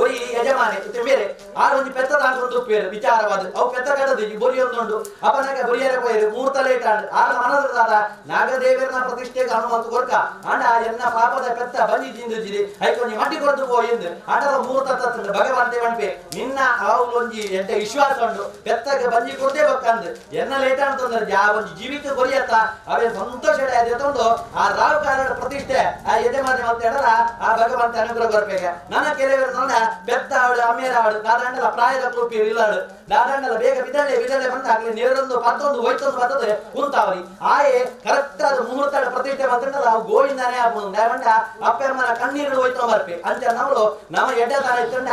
ಉರಿ ಯಜಮಾನಿ ಬೇರೆ ಆರು ಒಂದು ಪೆತ್ತ ತಾಂಕೊಂಡು ಉಪ್ಪೇರು ವಿಚಾರವಾದ ಅವು ಪೆತ್ತ ಕಡದು ಬೊರಿ ಒಂದುಂಡು ಅಪನಗೆ ಬೊರಿಯರ ಪೋಯರು ಮೂರ್ತಲೇ ಕಾಂಡು ಆಗ ಮನದಾದ ನಾಗದೇವರನ ಪ್ರತಿಷ್ಠೆಗೆ ಅನುಮತಿ ಕೊಡ್ಕ ಅಂಡ ಎನ್ನ ಪಾಪದ ಪೆತ್ತ ಬಂದಿ ತಿಂದಿದ್ದೀರಿ ಐಕೊಂಜಿ ಮಟ್ಟಿ ಕೊಡ್ತು ಪೋಯಿಂದು ಅಂಡಲ ಮೂರ್ತ ತತ್ತಂದು ಭಗವಂತೆ ಮನ್ಪೆ ನಿನ್ನ ಅವಲೊಂಜಿ ಎಂತ ವಿಶ್ವಾಸ ಉಂಡು ಪೆತ್ತಗೆ ಬಂದಿ ಕೊಡ್ದೇ ಬಕ್ಕಂದು ಎನ್ನ ಲೇಟ ಅಂತಂದ್ರೆ ಆ ಒಂದು ಜೀವಿತ ಬರಿಯತ್ತ ಅವೇ ಸಂತೋಷ ಎತ್ತೊಂದು ಆ ರಾವ್ ಕಾರಣ ಪ್ರತಿಷ್ಠೆ ಆ ಯಜಮಾನಿ ಅಂತ ಹೇಳಲ್ಲ ಆ ಭಗವಂತ ಅನುಗ್ರಹ ಬರ್ಬೇಕ ನನ್ನ ಕೆಲವರು ನೋಡ ಬೆತ್ತ ಅವಳು ಅಮ್ಮೇರ ಅವಳು ದಾದಂಡಲ ಪ್ರಾಯದ ಕೃಪಿ ಇಲ್ಲಾಡು ದಾದಂಡಲ ಬೇಗ ಬಿದಳೆ ಬಂದಾಗ್ಲಿ ನೇರೊಂದು ಪತ್ತೊಂದು ಹೋಯ್ತೊಂದು ಬರ್ತದೆ ಕುಂತಾವರಿ ಆಯೆ ಕರೆಕ್ಟ್ ಅದು ಮುಹೂರ್ತ ಪ್ರತಿಷ್ಠೆ ಬಂತಂಡಲ್ಲ ಅವು ಗೋವಿಂದನೇ ಆಗ್ಬೋದು ದಯಮಂಡ ಅಪ್ಪಮ್ಮನ ಕಣ್ಣೀರು ಹೋಯ್ತೊ ಬರ್ಪೆ ಅಂತ ನಾವು ನಮ್ಮ ಎಡ್ಡದಾನ ಇತ್ತಂಡ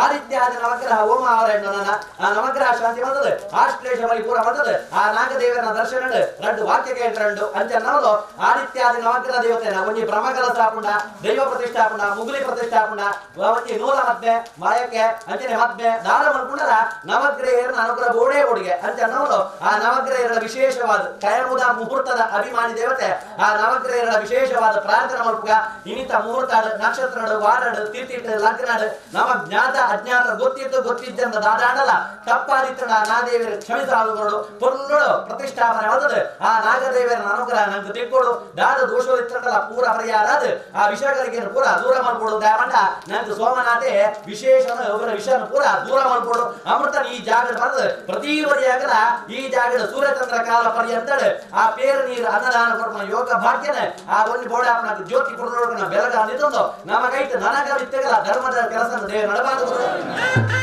ಆದಿತ್ಯಾದ ನವಗ್ರಹ ಹೋಮ ಅವರೆಂಡು ನನ್ನ ಆ ನವಗ್ರಹ ಶಾಂತಿ ಬಂದದು ಆಶ್ಲೇಷ ಪರಿಪೂರ ಬಂದದು ಆ ನಾಗದೇವರ ದರ್ಶನ రెండు వాక్యకే రెండు అంచనలో ఆదిత్యాది నవగ్రహ దేవతైన కొన్ని బ్రహ్మకల స్థాపన దైవ ప్రతిష్ఠాపన ముగులి ప్రతిష్ఠాపన ಅವನಿ ನೂಲ ಮಧ್ಯೆ ಮಾಯಕ್ಕೆ ಅಂಚನೆ ಮಧ್ಯೆ ದಾನ ಮಾಡ್ಕೊಂಡಾರ ನವಗ್ರಹರ ಅನುಗ್ರಹ ಬೋಡೆ ಬೋಡಿಗೆ ಅಂಚನವರು ಆ ನವಗ್ರಹರ ವಿಶೇಷವಾದ ಕಯಮುದ ಮುಹೂರ್ತದ ಅಭಿಮಾನಿ ದೇವತೆ ಆ ನವಗ್ರಹರ ವಿಶೇಷವಾದ ಪ್ರಾರ್ಥನೆ ಮಾಡ್ಬೇಕ ಇನಿತ ಮುಹೂರ್ತ ನಕ್ಷತ್ರ ವಾರಡು ತಿರ್ತಿಟ್ಟು ಲಗ್ನಾಡು ನಮ ಜ್ಞಾತ ಅಜ್ಞಾತ ಗೊತ್ತಿದ್ದಂತ ದಾದಾಡಲ್ಲ ತಪ್ಪಾದಿತ್ತ ನಾದೇವಿಯರು ಕ್ಷಮಿಸಾಲು ಪೊರ್ಲು ಪ್ರತಿಷ್ಠಾಪನೆ ಆದದು ಆ ನಾಗದೇವರ ಅನುಗ್ರಹ ನಂಗೆ ತಿಳ್ಕೊಡು ದಾದ ದೋಷ ಇತ್ತಲ್ಲ ಪೂರ ಪರಿಹಾರ ಅದು ಆ ವಿಷಯಗಳಿಗೆ ಪೂರ ದೂರ ಮಾಡ್ಕೊಡು ದಯಮಂಡ ನಂಗೆ ಸೋಮನಾಥೆ ವಿಶೇಷ ವಿಷಯ ಪೂರ ದೂರ ಮಾಡ್ಕೊಡು ಅಮೃತ ಈ ಜಾಗದ ಬರ್ತದೆ ಪ್ರತಿ ವರಿಯಾಗಲ ಈ ಜಾಗದ ಸೂರ್ಯಚಂದ್ರ ಕಾಲ ಪರ್ಯಂತ ಆ ಪೇರು ನೀರು ಅನ್ನದಾನ ಕೊಡ್ಮ ಯೋಗ ಭಾಗ್ಯನ ಆ ಒಂದು ಬೋಡಾಪನ ಜ್ಯೋತಿ ಕೊಡೋಣ ಬೆಳಗ ನಿಂತೊಂದು ನಮಗೈತೆ ನನಗ ವಿತ್ತಗಲ ಧರ್ಮದ ಕೆಲಸ ದೇವ ನಡಬಾರದು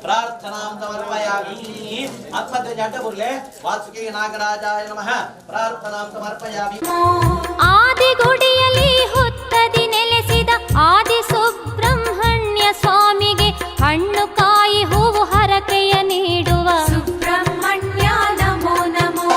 ಪ್ರಾರ್ಥನಾಂ ಸಮರ್ಪಯಾಮಿ. ಆತ್ಮಧ್ವಜ ಅಡ್ಡ ಬರಲೆ. ವಾಸುಕಿ ನಾಗರಾಜಾಯ ನಮಃ. ಪ್ರಾರ್ಥನಾಂ ಸಮರ್ಪಯಾಮಿ. ಆದಿಗುಡಿಯಲ್ಲಿ ಹುತ್ತದಿ ನೆಲೆಸಿದ ಆದಿ ಸುಬ್ರಹ್ಮಣ್ಯ ಸ್ವಾಮಿಗೆ ಹಣ್ಣು ಕಾಯಿ ಹೂವು ಹರಕೆಯ ನೀಡುವ ಸುಬ್ರಹ್ಮಣ್ಯ ನಮೋ ನಮೋ.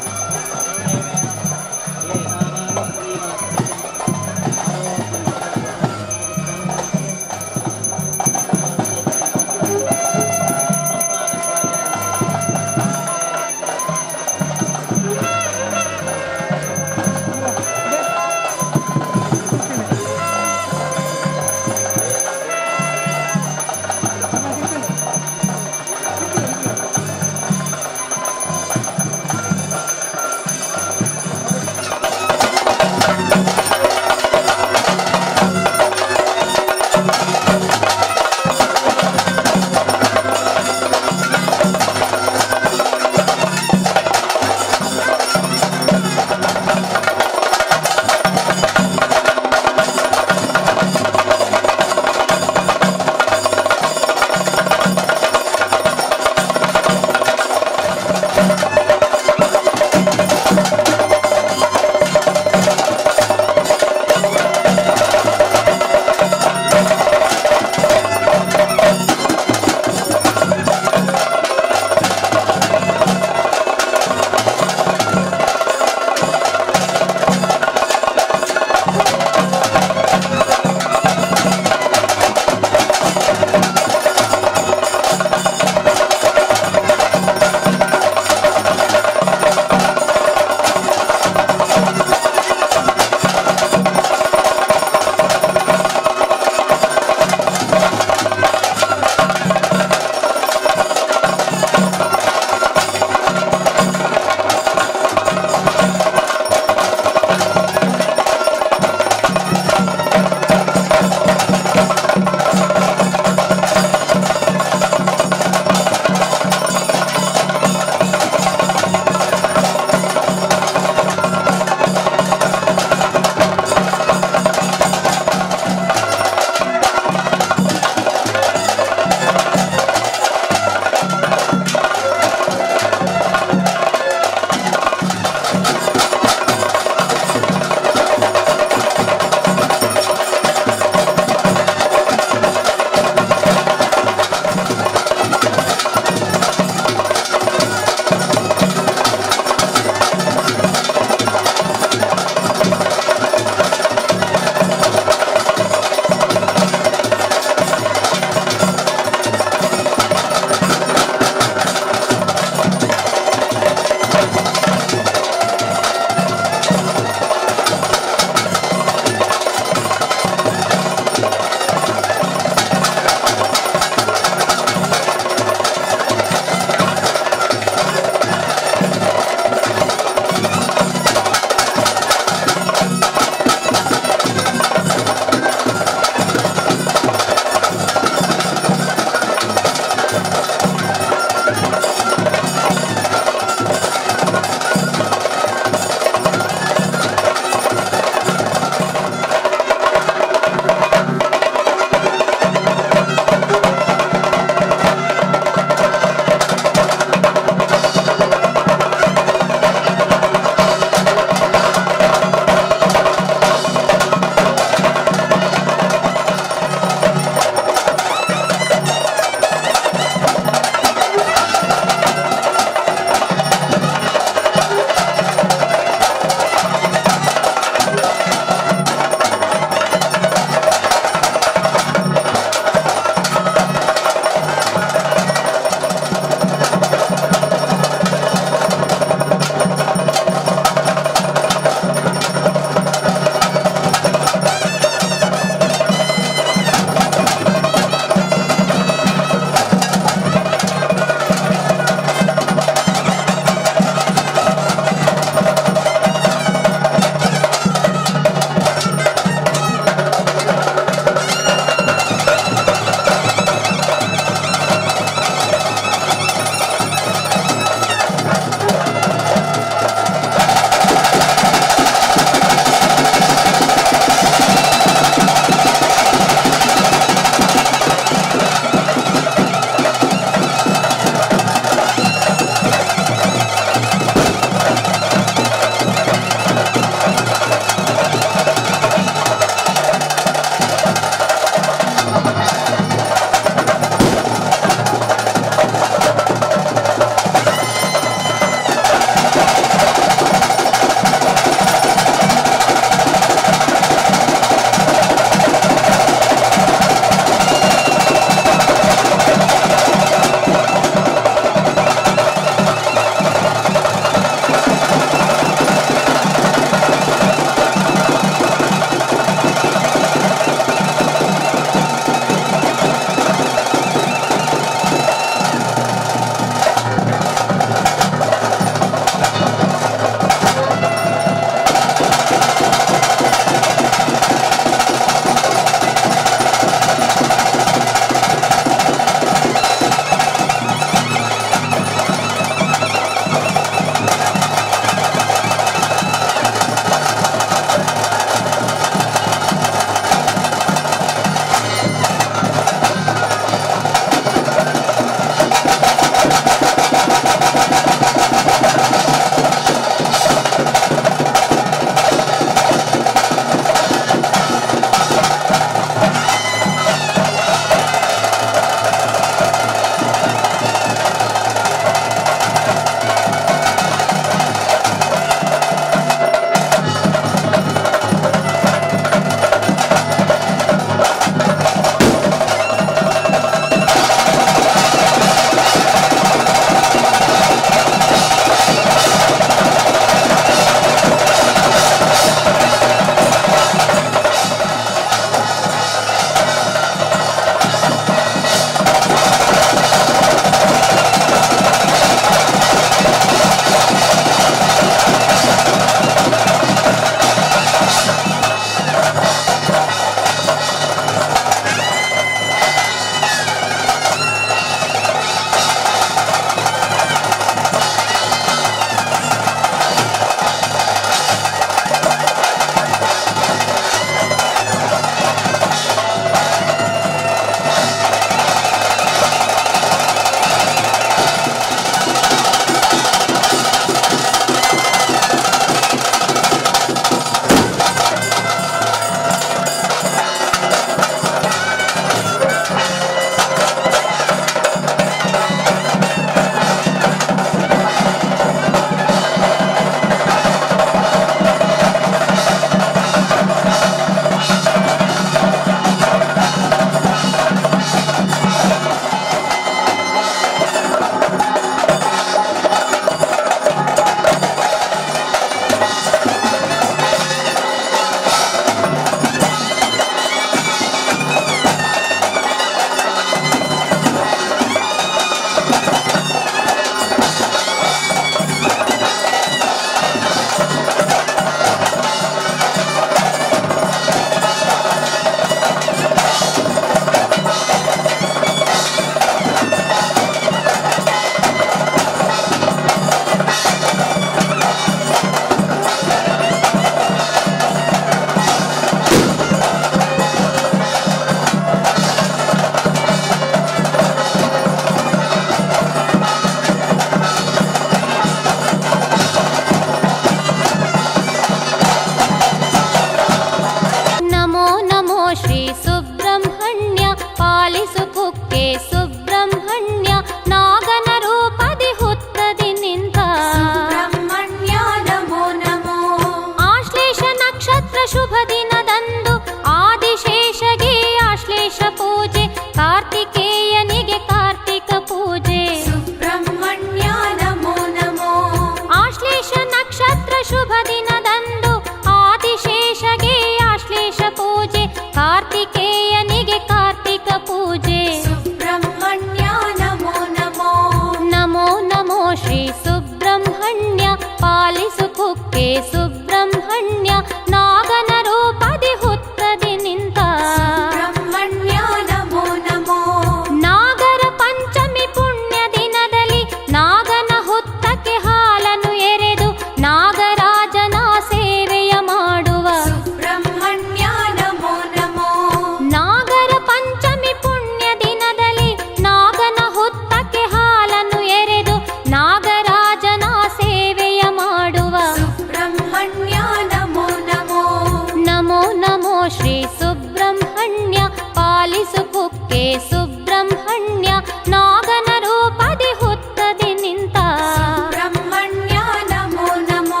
ಪುಕ್ಕೆ ಸುಬ್ರಹ್ಮಣ್ಯ ನಾಗನ ರೂಪದಿ ಹುತ್ತದಿ ನಿಂತ ಸುಬ್ರಹ್ಮಣ್ಯ ನಮೋ ನಮೋ.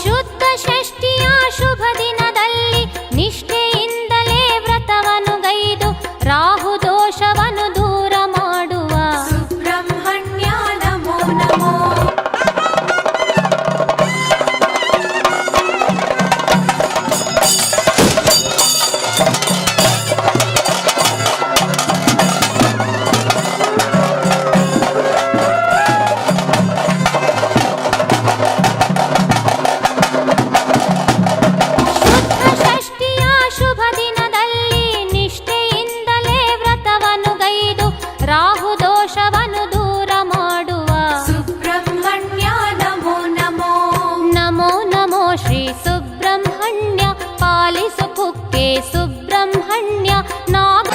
ಶುದ್ಧ ಷಷ್ಠಿಯ ಶುಭ ದಿನದಲ್ಲಿ ನಿಷ್ಠೆಯಿಂದಲೇ ವ್ರತವನ್ನು ಗೈದು ರಾಹು ದೋಷವನ್ನು ದೂರ ಮಾಡುವ ಸುಬ್ರಹ್ಮಣ್ಯ ನಮೋ ನಮೋ. ಶುದ್ಧ ಷಷ್ಠಿಯ ಶುಭ ದಿನದಲ್ಲಿ ನಿಷ್ಠೆಯಿಂದಲೇ ವ್ರತವನ್ನು ಗೈದು ರಾಹು ದೋಷವನ್ನು ದೂರ ಮಾಡುವ ಸುಬ್ರಹ್ಮಣ್ಯ ನಮೋ ನಮೋ. ನಮೋ ನಮೋ ಶ್ರೀ ಸುಬ್ರಹ್ಮಣ್ಯ ಪಾಲಿಸು ಪುಕ್ಕೆ ಸುಬ್ರಹ್ಮಣ್ಯ ನಾಗ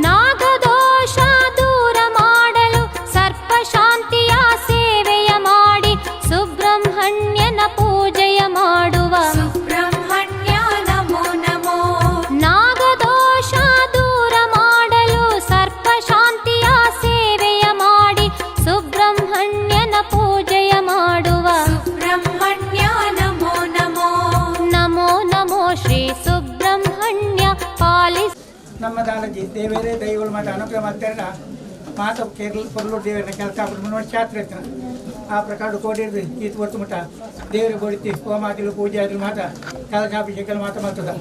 ನಾಗದೋಷ ದೂರ ಮಾಡಲು ಸರ್ಪ ಶಾಂತಿಯ ಸೇವೆಯ ಮಾಡಿ ಸುಬ್ರಹ್ಮಣ್ಯನ ಪೂಜೆಯ ಮಾಡುವ ಸುಬ್ರಹ್ಮಣ್ಯ ನಮೋ ನಮೋ. ನಾಗದೋಷ ದೂರ ಮಾಡಲು ಸರ್ಪ ಶಾಂತಿಯ ಸೇವೆಯ ಮಾಡಿ ಸುಬ್ರಹ್ಮಣ್ಯನ ಪೂಜೆಯ ಮಾಡುವ ಸುಬ್ರಹ್ಮಣ್ಯ ನಮೋ ನಮೋ. ನಮೋ ನಮೋ ಶ್ರೀ ಸುಬ್ರಹ್ಮಣ್ಯ ಪಾಲಿಸ ನಮ್ಮ ದಾಲಜಿ ದೇವೇರೇ ದೈವಗಳು ಮಾತ ಅನುಗ್ರಹ ಮಾಡ್ತಾರ ಮಾತ ಕೊರಲು ದೇವರ ಕೆಲಸ ನೋಡಿ ಶಾಸ್ತ್ರ ಇರ್ತಾನೆ ಆ ಪ್ರಕಾರ ಕೋಡಿರ್ದು ಈತ ಹೊತ್ತು ಮುಟ್ಟ ದೇವರ ಗೋಡಿತಿ ಹೋಮಾದಿಲು ಪೂಜೆ ಆದ್ರು ಮಾತ ಕಲಶಾಭಿಷೇಕలు ಮಾತ ಮಾಡ್ತದ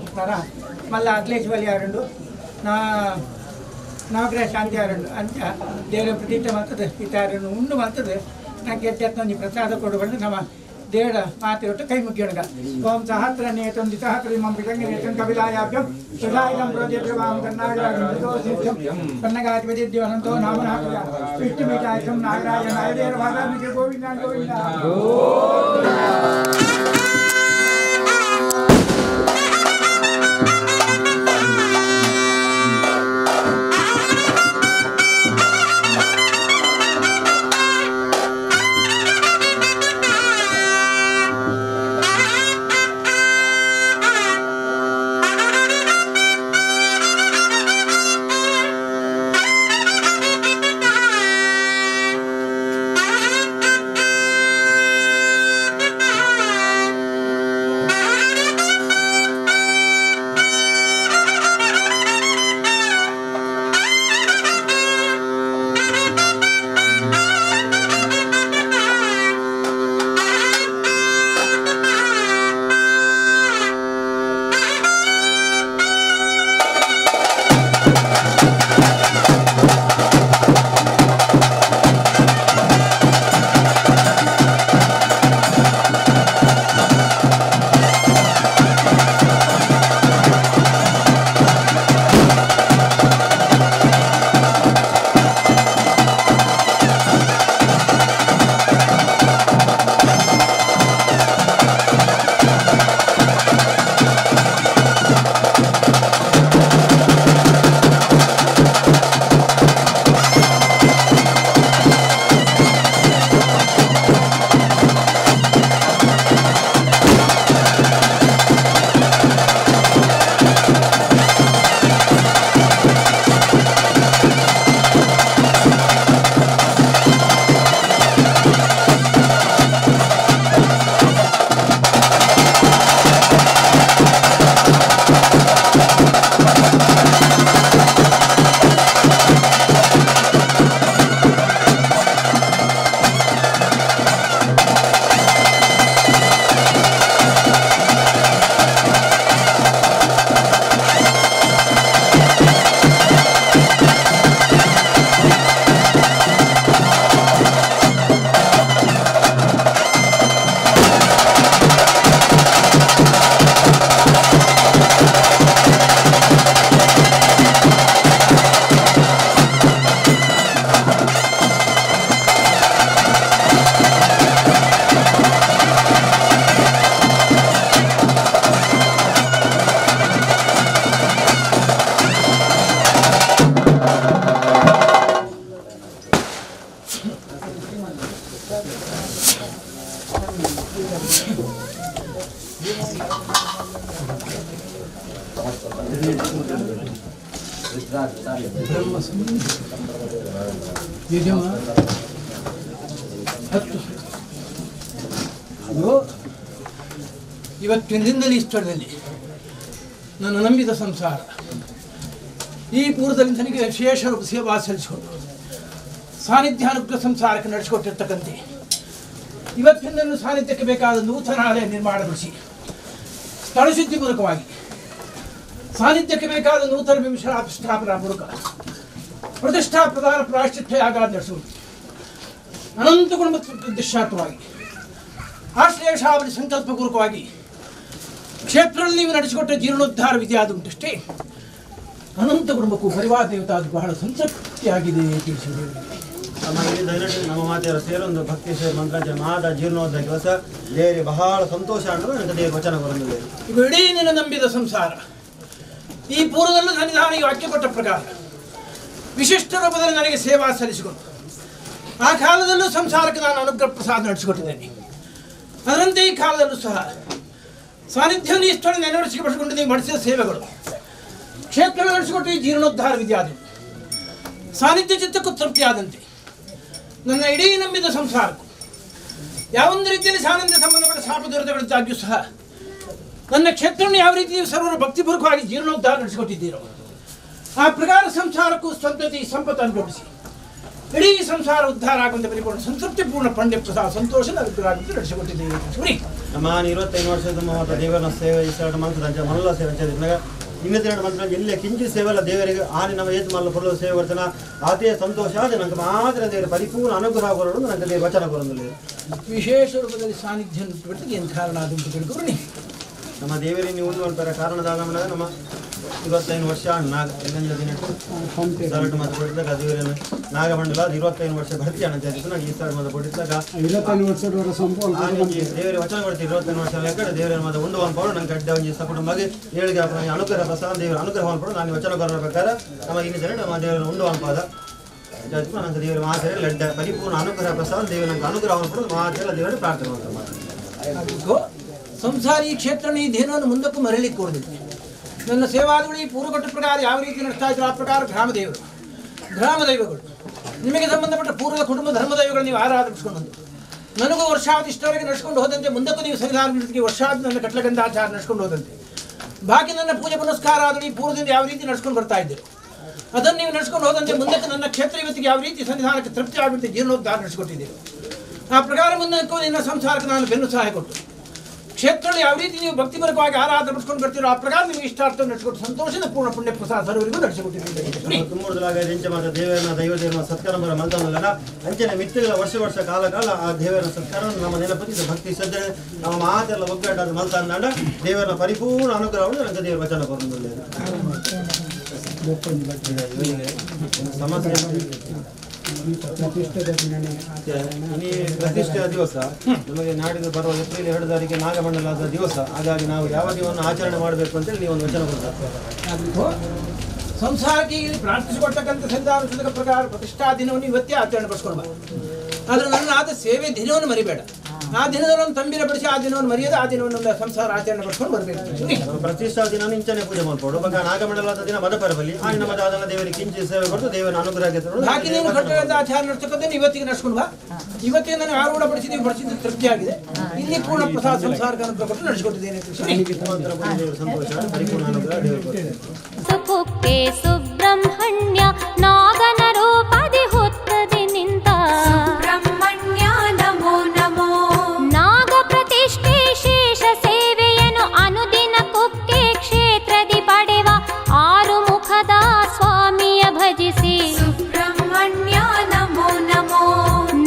మళ్ళీ అఖిలేష్ బలి ఆడండు నవగ్రహ శాంతి ఆడండు ಅಂತ ದೇವರ ಪ್ರತಿಷ್ಠೆ ಮಾಡ್ತದೆ ಇತ್ತಾರನ್ನು ಉಂಡು ಮಾಡ್ತದೆ నాకు ಎಚ್ಚೆತ್ತ నీ ಪ್ರಸಾದ ಕೊಡುವಂಡು ನಮ್ಮ ದೇವರ ಮಾತೆಯೊಟ್ಟು ಕೈ ಮುಗಿಯೋಣ ಓಂ ಸಹಸ್ರ ನೇತಂ ದ್ವಿಸಹಸ್ರ ಇಮಂ ವಿದಂಗ ನೇತಂ ಕಪಿಲಾಯಾಭ್ಯಂ ಸುಧಾಯಿತಂ ಪ್ರೋದ್ಯತ್ರವಾಂ ಕರ್ನಾಟಕಂ ಮೃದೋಸಿದ್ಧಂ ಕನ್ನಗಾಧಿಪತಿ ದೇವನಂತೋ ನಾಮನಾಥಯ ವಿಷ್ಣುಮೇಧಾಯಿತಂ ನಾಗರಾಜ ನಾಯದೇರ ವಾದಾಮಿಕೆ ಗೋವಿಂದ ಗೋವಿಂದ ಯಜಮ 10 ಇವತ್ತಿನ ದಿನದಲ್ಲಿ ಇಷ್ಟರಲ್ಲಿ ನನ್ನ ನಂಬಿದ ಸಂಸಾರ ಈ ಪೂರ್ವದಲ್ಲಿ ನನಗೆ ವಿಶೇಷ ರೂಪ ಸೇವಾ ಸಲ್ಲಿಸಿಕೊಂಡು ಸಾನ್ನಿಧ್ಯಾನುಗ್ರಹ ಸಂಸಾರಕ್ಕೆ ನಡೆಸಿಕೊಟ್ಟಿರ್ತಕ್ಕಂತೆ ಇವತ್ತಿನ ಸಾನ್ನಿಧ್ಯಕ್ಕೆ ಬೇಕಾದ ನೂತನ ಆಲಯ ನಿರ್ಮಾಣಗೊಳಿಸಿ ಸ್ಥಳಶುದ್ಧಿ ಪೂರ್ವಕವಾಗಿ ಸಾನ್ನಿಧ್ಯಕ್ಕೆ ಬೇಕಾದ ನೂತನ ಪ್ರತಿಷ್ಠಾಪನಾ ಪೂರ್ವಕ ಪ್ರತಿಷ್ಠಾ ಪ್ರಧಾನ ಪ್ರಾಯಶ್ಚಿತ್ತ ಯಾಗ ನಡೆಸುವುದು ಅನಂತ ಗುಣ ಪ್ರತಿಷ್ಠಾತ್ಮವಾಗಿ ಆಶ್ಲೇಷಾವಳಿ ಸಂಕಲ್ಪಪೂರ್ವಕವಾಗಿ ಕ್ಷೇತ್ರದಲ್ಲಿ ನೀವು ನಡೆಸಿಕೊಟ್ಟ ಜೀರ್ಣೋದ್ಧಾರ ವಿಧಿಯಾದುಂಟಷ್ಟೇ ಅನಂತ ಕುಟುಂಬಕ್ಕೂ ಪರಿವಾರ ದೇವತಾ ಅದು ಬಹಳ ಸಂತೃಪ್ತಿಯಾಗಿದೆ ತಿಳಿಸಿದೆ. ನಮ್ಮ ಮಾತೆಯರ ಸೇರೊಂದು ಭಕ್ತಿ ಸೇರಿ ಮಂತ್ರಾಂಜನ ಮಾದ ಜೀರ್ಣೋದ್ಧಾರ ಕೆಲಸ ದೇವರಿಗೆ ಬಹಳ ಸಂತೋಷ ಅನ್ನೋದು ನನಗೆ ದೇವರ ವಚನ ಬರುತ್ತದೆ. ಈಗ ಇಡೀ ನಿನ್ನ ನಂಬಿದ ಸಂಸಾರ ಈ ಪೂರ್ವದಲ್ಲೂ ಸನ್ನಿಧಾನಿಗೆ ವಾಕ್ಯ ಕೊಟ್ಟ ಪ್ರಕಾರ ವಿಶಿಷ್ಟ ರೂಪದಲ್ಲಿ ನನಗೆ ಸೇವಾ ಸಲ್ಲಿಸಿಕೊಂಡು ಆ ಕಾಲದಲ್ಲೂ ಸಂಸಾರಕ್ಕೆ ನಾನು ಅನುಗ್ರಹ ಪ್ರಸಾದ ನಡೆಸಿಕೊಟ್ಟಿದ್ದೇನೆ. ಅದರಂತೆ ಈ ಕಾಲದಲ್ಲೂ ಸಹ ಸಾನ್ನಿಧ್ಯವನ್ನು ಇಷ್ಟೊಂದು ನೆನವರಿಸಿಕೊಂಡು ನೀವು ಮಾಡಿಸಿದ ಸೇವೆಗಳು ಕ್ಷೇತ್ರ ನಡೆಸಿಕೊಟ್ಟು ಈ ಜೀರ್ಣೋದ್ಧಾರ ವಿಧಿಯಾದವು ಸಾನ್ನಿಧ್ಯ ಚಿತ್ತಕ್ಕೂ ತೃಪ್ತಿಯಾದಂತೆ ನನ್ನ ಇಡೀ ನಂಬಿದ ಸಂಸಾರಕ್ಕೂ ಯಾವೊಂದು ರೀತಿಯಲ್ಲಿ ಸಾನ್ನಿಧ್ಯ ಸಂಬಂಧಪಟ್ಟ ಶಾಪ ದುರಿತಗಳಿದ್ದಾಗ್ಯೂ ಸಹ ನನ್ನ ಕ್ಷೇತ್ರವನ್ನು ಯಾವ ರೀತಿ ಸರ್ವರು ಭಕ್ತಿಪೂರ್ವಕವಾಗಿ ಜೀರ್ಣೋದ್ಧಾರ ನಡೆಸಿಕೊಟ್ಟಿದ್ದೀರೋ ಆ ಪ್ರಕಾರ ಸಂಸಾರಕ್ಕೂ ಸಂತತಿ ಸಂಪತ್ತನ್ನು ಜೋಡಿಸಿ ಇಡೀ ಸಂಸಾರ ಉದ್ಧಾರ ಆಗುವಂತೆ ಪರಿಪೂರ್ಣ ಸಂತೃಪ್ತಿಪೂರ್ಣ ಪಂಡ್ಯ ಪ್ರಸಾದ ಸಂತೋಷದ ಅನುಗ್ರಹ ನಡೆಸಿಕೊಟ್ಟಿದ್ದೇವೆ. ನಮ್ಮ 25 ವರ್ಷದ ಮಾತ್ರ ದೇವರ ಸೇವೆ ಇಷ್ಟು ಮಂತ್ರ ಮಲ್ಲ ಸೇವೆ ಇನ್ನಿನ ಮಂತ್ರ ಎಲ್ಲೇ ಕಿಂಚಿತ್ ಸೇವೆಲ್ಲ ದೇವರಿಗೆ ಆನೆ ನಮ್ಮ ಏತು ಮಲ್ಲ ಕೊಡಲು ಸೇವೆ ಬರ್ತನ ಅದೇ ಸಂತೋಷ ಆದ ನಂಗೆ ಮಾತ್ರ ದೇವರ ಪರಿಪೂರ್ಣ ಅನುಗ್ರಹ ಕೊಡೋದು ನನಗೆ ದೇವ ವಚನ ಕೊಡೋದಿಲ್ಲ. ವಿಶೇಷ ರೂಪದಲ್ಲಿ ಸಾನ್ನಿಧ್ಯ ಬಿಟ್ಟಿಗೆ ಏನು ಕಾರಣ ಆದಂತ ತಿಳ್ಕೊಡಿ. ನಮ್ಮ ದೇವರಿಗೆ ನೀವು ಒಂದರ ಕಾರಣದಾಗ ನಮ್ಮ 25 ವರ್ಷ ನಾಗ ಸರಟ್ ಮತ್ತು ಕೊಟ್ಟಿದ್ದಾಗ ದೇವರನ್ನು ನಾಗಮಂಡಲ 25 ವರ್ಷ ಭರ್ತಿ ಅಣ್ಣ ಈ ಸರ್ ಮತ್ತು ಕೊಟ್ಟಿದ್ದಾಗ 25 ವರ್ಷದವರ ಸಂಪೂರ್ಣ ದೇವರಿಗೆ ವಚನ ಕೊಡ್ತೀವಿ 25 ವರ್ಷ ಲೆಕ್ಕ ದೇವರ ಮತ್ತು ಒಂದು ಒಂದು ಪೌಡ ನಂಗೆ ಗಡ್ಡೆ ಒಂದು ಕುಟುಂಬಕ್ಕೆ ಏಳಿಗೆ ಅನುಗ್ರಹ ಪ್ರಸಾದ ದೇವರ ಅನುಗ್ರಹ ಪಡ ನಾನು ವಚನ ಬರಬೇಕಾದ್ರೆ ನಮ್ಮ ಇನ್ನಿದ್ರೆ ನಮ್ಮ ದೇವರ ಒಂದು ಪಾದ ನಂಗೆ ದೇವರ ಮಾತೆ ಲಡ್ಡ ಪರಿಪೂರ್ಣ ಅನುಗ್ರಹ ಪ್ರಸಾದ ದೇವರ ನಂಗೆ ಅನುಗ್ರಹ ಪಡೋದು ಮಾತೆಲ್ಲ ದೇವರಿಗೆ ಪ್ರಾರ್ಥನೆ ಮಾಡ್ತಾರೆ. ಸಂಸಾರಿ ಕ್ಷೇತ್ರ ಈ ಧೇನುವನ್ನು ಮುಂದಕ್ಕೂ ಮರಳಿಕ್ಕೆ ಕೊಡಬೇಕು. ನನ್ನ ಸೇವಾದಿಗಳು ಈ ಪೂರ್ವಕೊಟ್ಟ ಪ್ರಕಾರ ಯಾವ ರೀತಿ ನಡೆಸ್ತಾ ಇದ್ರು ಆ ಪ್ರಕಾರ ಗ್ರಾಮ ದೈವಗಳು ನಿಮಗೆ ಸಂಬಂಧಪಟ್ಟ ಪೂರ್ವದ ಕುಟುಂಬ ಧರ್ಮದೈವಗಳು ನೀವು ಆರಾಧಿಸ್ಕೊಂಡು ಬಂದು ನನಗೂ ವರ್ಷಾವಧಿ ಇಷ್ಟವರೆಗೆ ನಡೆಸ್ಕೊಂಡು ಹೋದಂತೆ ಮುಂದಕ್ಕೂ ನೀವು ಸಂವಿಧಾನ ವರ್ಷಾವಧಿ ನನ್ನ ಕಟ್ಲಗಂಧಾಚಾರ ನಡೆಸ್ಕೊಂಡು ಹೋದಂತೆ ಬಾಕಿ ನನ್ನ ಪೂಜೆ ಪುನಸ್ಕಾರ ಆದರೂ ಈ ಪೂರ್ವದಿಂದ ಯಾವ ರೀತಿ ನಡೆಸ್ಕೊಂಡು ಬರ್ತಾ ಇದ್ದೀರಿ ಅದನ್ನು ನೀವು ನಡೆಸ್ಕೊಂಡು ಹೋದಂತೆ ಮುಂದಕ್ಕೆ ನನ್ನ ಕ್ಷೇತ್ರ ಇವತ್ತಿಗೆ ಯಾವ ರೀತಿ ಸಂವಿಧಾನಕ್ಕೆ ತೃಪ್ತಿ ಆಗುತ್ತೆ ಜೀರ್ಣೋದ್ಧಾರ ನಡೆಸಿಕೊಟ್ಟಿದ್ದೀರಿ ಆ ಪ್ರಕಾರ ಮುಂದಕ್ಕೂ ನಿನ್ನ ಸಂಸಾರಕ್ಕೆ ನಾನು ಬೆನ್ನು ಸಹಾಯ ಕೊಟ್ಟು ಕ್ಷೇತ್ರದಲ್ಲಿ ಯಾವ ರೀತಿ ನೀವು ಭಕ್ತಿಪರಕವಾಗಿ ಆರಾಧನೆ ಮಾಡಿಸ್ಕೊಂಡು ಬರ್ತೀರೋ ಆ ಪ್ರಕಾರ ನಿಮಗೆ ಇಷ್ಟಾರ್ಥ ನಡೆಸಿಕೊಟ್ಟು ಸಂತೋಷದ ಪೂರ್ಣ ಪುಣ್ಯ ಪ್ರಸಾದ ಸರ್ವರಿಗೂ ನಡೆಸಿಕೊಟ್ಟಿದ್ದೀರಿ. ತುಂಬುವುದಲಾಗ ಹೆಂಚೆ ಮಾತ್ರ ದೇವರನ್ನ ದೈವದೇವರ ಸತ್ಕರ್ಮರ ಮಂತ್ರನಲ್ಲ ಅಂಚನೆ ಮಿತ್ತಗಳ ವರ್ಷ ಕಾಲ ಆ ದೇವರ ಸತ್ಕಾರವನ್ನು ನಮ್ಮ ನೆನಪತಿ ಭಕ್ತಿ ಶ್ರದ್ಧೆ ನಮ್ಮ ಮಾತೆಲ್ಲ ಒಗ್ಗಟ್ಟಾದ ಮಲ್ತಾಂಡ ದೇವರ ಪರಿಪೂರ್ಣ ಅನುಗ್ರಹವನ್ನು ನನಗೆ ದೇವರ ವಚನ ಬರುವುದಿಲ್ಲ. ಸಮಸ್ಯೆ ಪ್ರತಿಷ್ಠೆಯ ದಿವಸ ನಮಗೆ ನಾಡಿದ್ದು ಬರುವ ಏಪ್ರಿಲ್ 2 ತಾರೀಕಿಗೆ ನಾಗಮಂಡಲದ ದಿವಸ. ಹಾಗಾಗಿ ನಾವು ಯಾವ ದಿನವನ್ನು ಆಚರಣೆ ಮಾಡಬೇಕು ಅಂತೇಳಿ ನೀವು ಒಂದು ವಚನ ಕೊಡ್ತಾರೆ. ಸಂಸಾರಕ್ಕೆ ಇಲ್ಲಿ ಪ್ರಾರ್ಥಿಸಿಕೊಡ್ತಕ್ಕಂಥ ಸಂವಿಧಾನದ ಪ್ರಕಾರ ಪ್ರತಿಷ್ಠಾ ದಿನವನ್ನು ಇವತ್ತೇ ಆಚರಣೆ ಪಡಿಸ್ಕೊಳ್ಬಾರ್ದು. ಆದರೆ ನನ್ನ ಆದ ಸೇವೆ ದಿನವನ್ನು ಮರಿಬೇಡ. ಆ ದಿನದನ್ನು ತಂಬಿರ ಬಡಿಸಿ ಆ ದಿನವನ್ನು ಮರೆಯದೆ ಆ ದಿನವನ್ನು ಸಂಸಾರ ಆಚರಣೆ ಪಡಿಸ್ಕೊಂಡು ಬರಬೇಕು. ಪ್ರತಿಷ್ಠಾ ದಿನ ಇಂಚನೆ ಪೂಜೆ ಮಾಡ್ಬೋದು. ಇವಾಗ ನಾಗಮಂಡಲದ ದಿನ ಮದ ಬರಬಲ್ಲಿ ಆ ನಮ್ಮ ದಾದನ ದೇವರಿಗೆ ಕಿಂಚಿ ಸೇವೆ ಕೊಟ್ಟು ದೇವರ ಅನುಗ್ರಹ ಹಾಕಿ ನೀನು ಕಟ್ಟಡದ ಆಚಾರ ನಡೆಸ್ತಕ್ಕಂಥ ಇವತ್ತಿಗೆ ನಡೆಸ್ಕೊಂಡು ಬಾ. ಇವತ್ತಿಗೆ ನಾನು ಆರೂಢ ಬಡಿಸಿದ್ದೀವಿ ಬಡಿಸಿದ್ದು ತೃಪ್ತಿಯಾಗಿದೆ. ಇಲ್ಲಿ ಪೂರ್ಣ ಪ್ರಸಾದ ಸಂಸಾರಕ್ಕೆ ಅನುಗ್ರಹ ಕೊಟ್ಟು ನಡೆಸಿಕೊಟ್ಟಿದ್ದೇನೆ. ಸಂತೋಷ ಪರಿಪೂರ್ಣ ಅನುಗ್ರಹ ದೇವರು ಸುಖಕ್ಕೆ ಸುಬ್ರಹ್ಮಣ್ಯ ನಾಗನ ರೂಪದಿ ಹೊತ್ತದೆ ನಿಂತ ಸುಬ್ರಹ್ಮಣ್ಯ ನಮೋ ನಮೋ ನಾಗ ಪ್ರತಿಷ್ಠೆ ಶೇಷ ಸೇವೆಯನ್ನು ಅನುದಿನ ಕುಕ್ಕೆ ಕ್ಷೇತ್ರದಿ ಪಡೆವ ಆರು ಮುಖದ ಸ್ವಾಮಿಯ ಭಜಿಸಿ ಸುಬ್ರಹ್ಮಣ್ಯ ನಮೋ ನಮೋ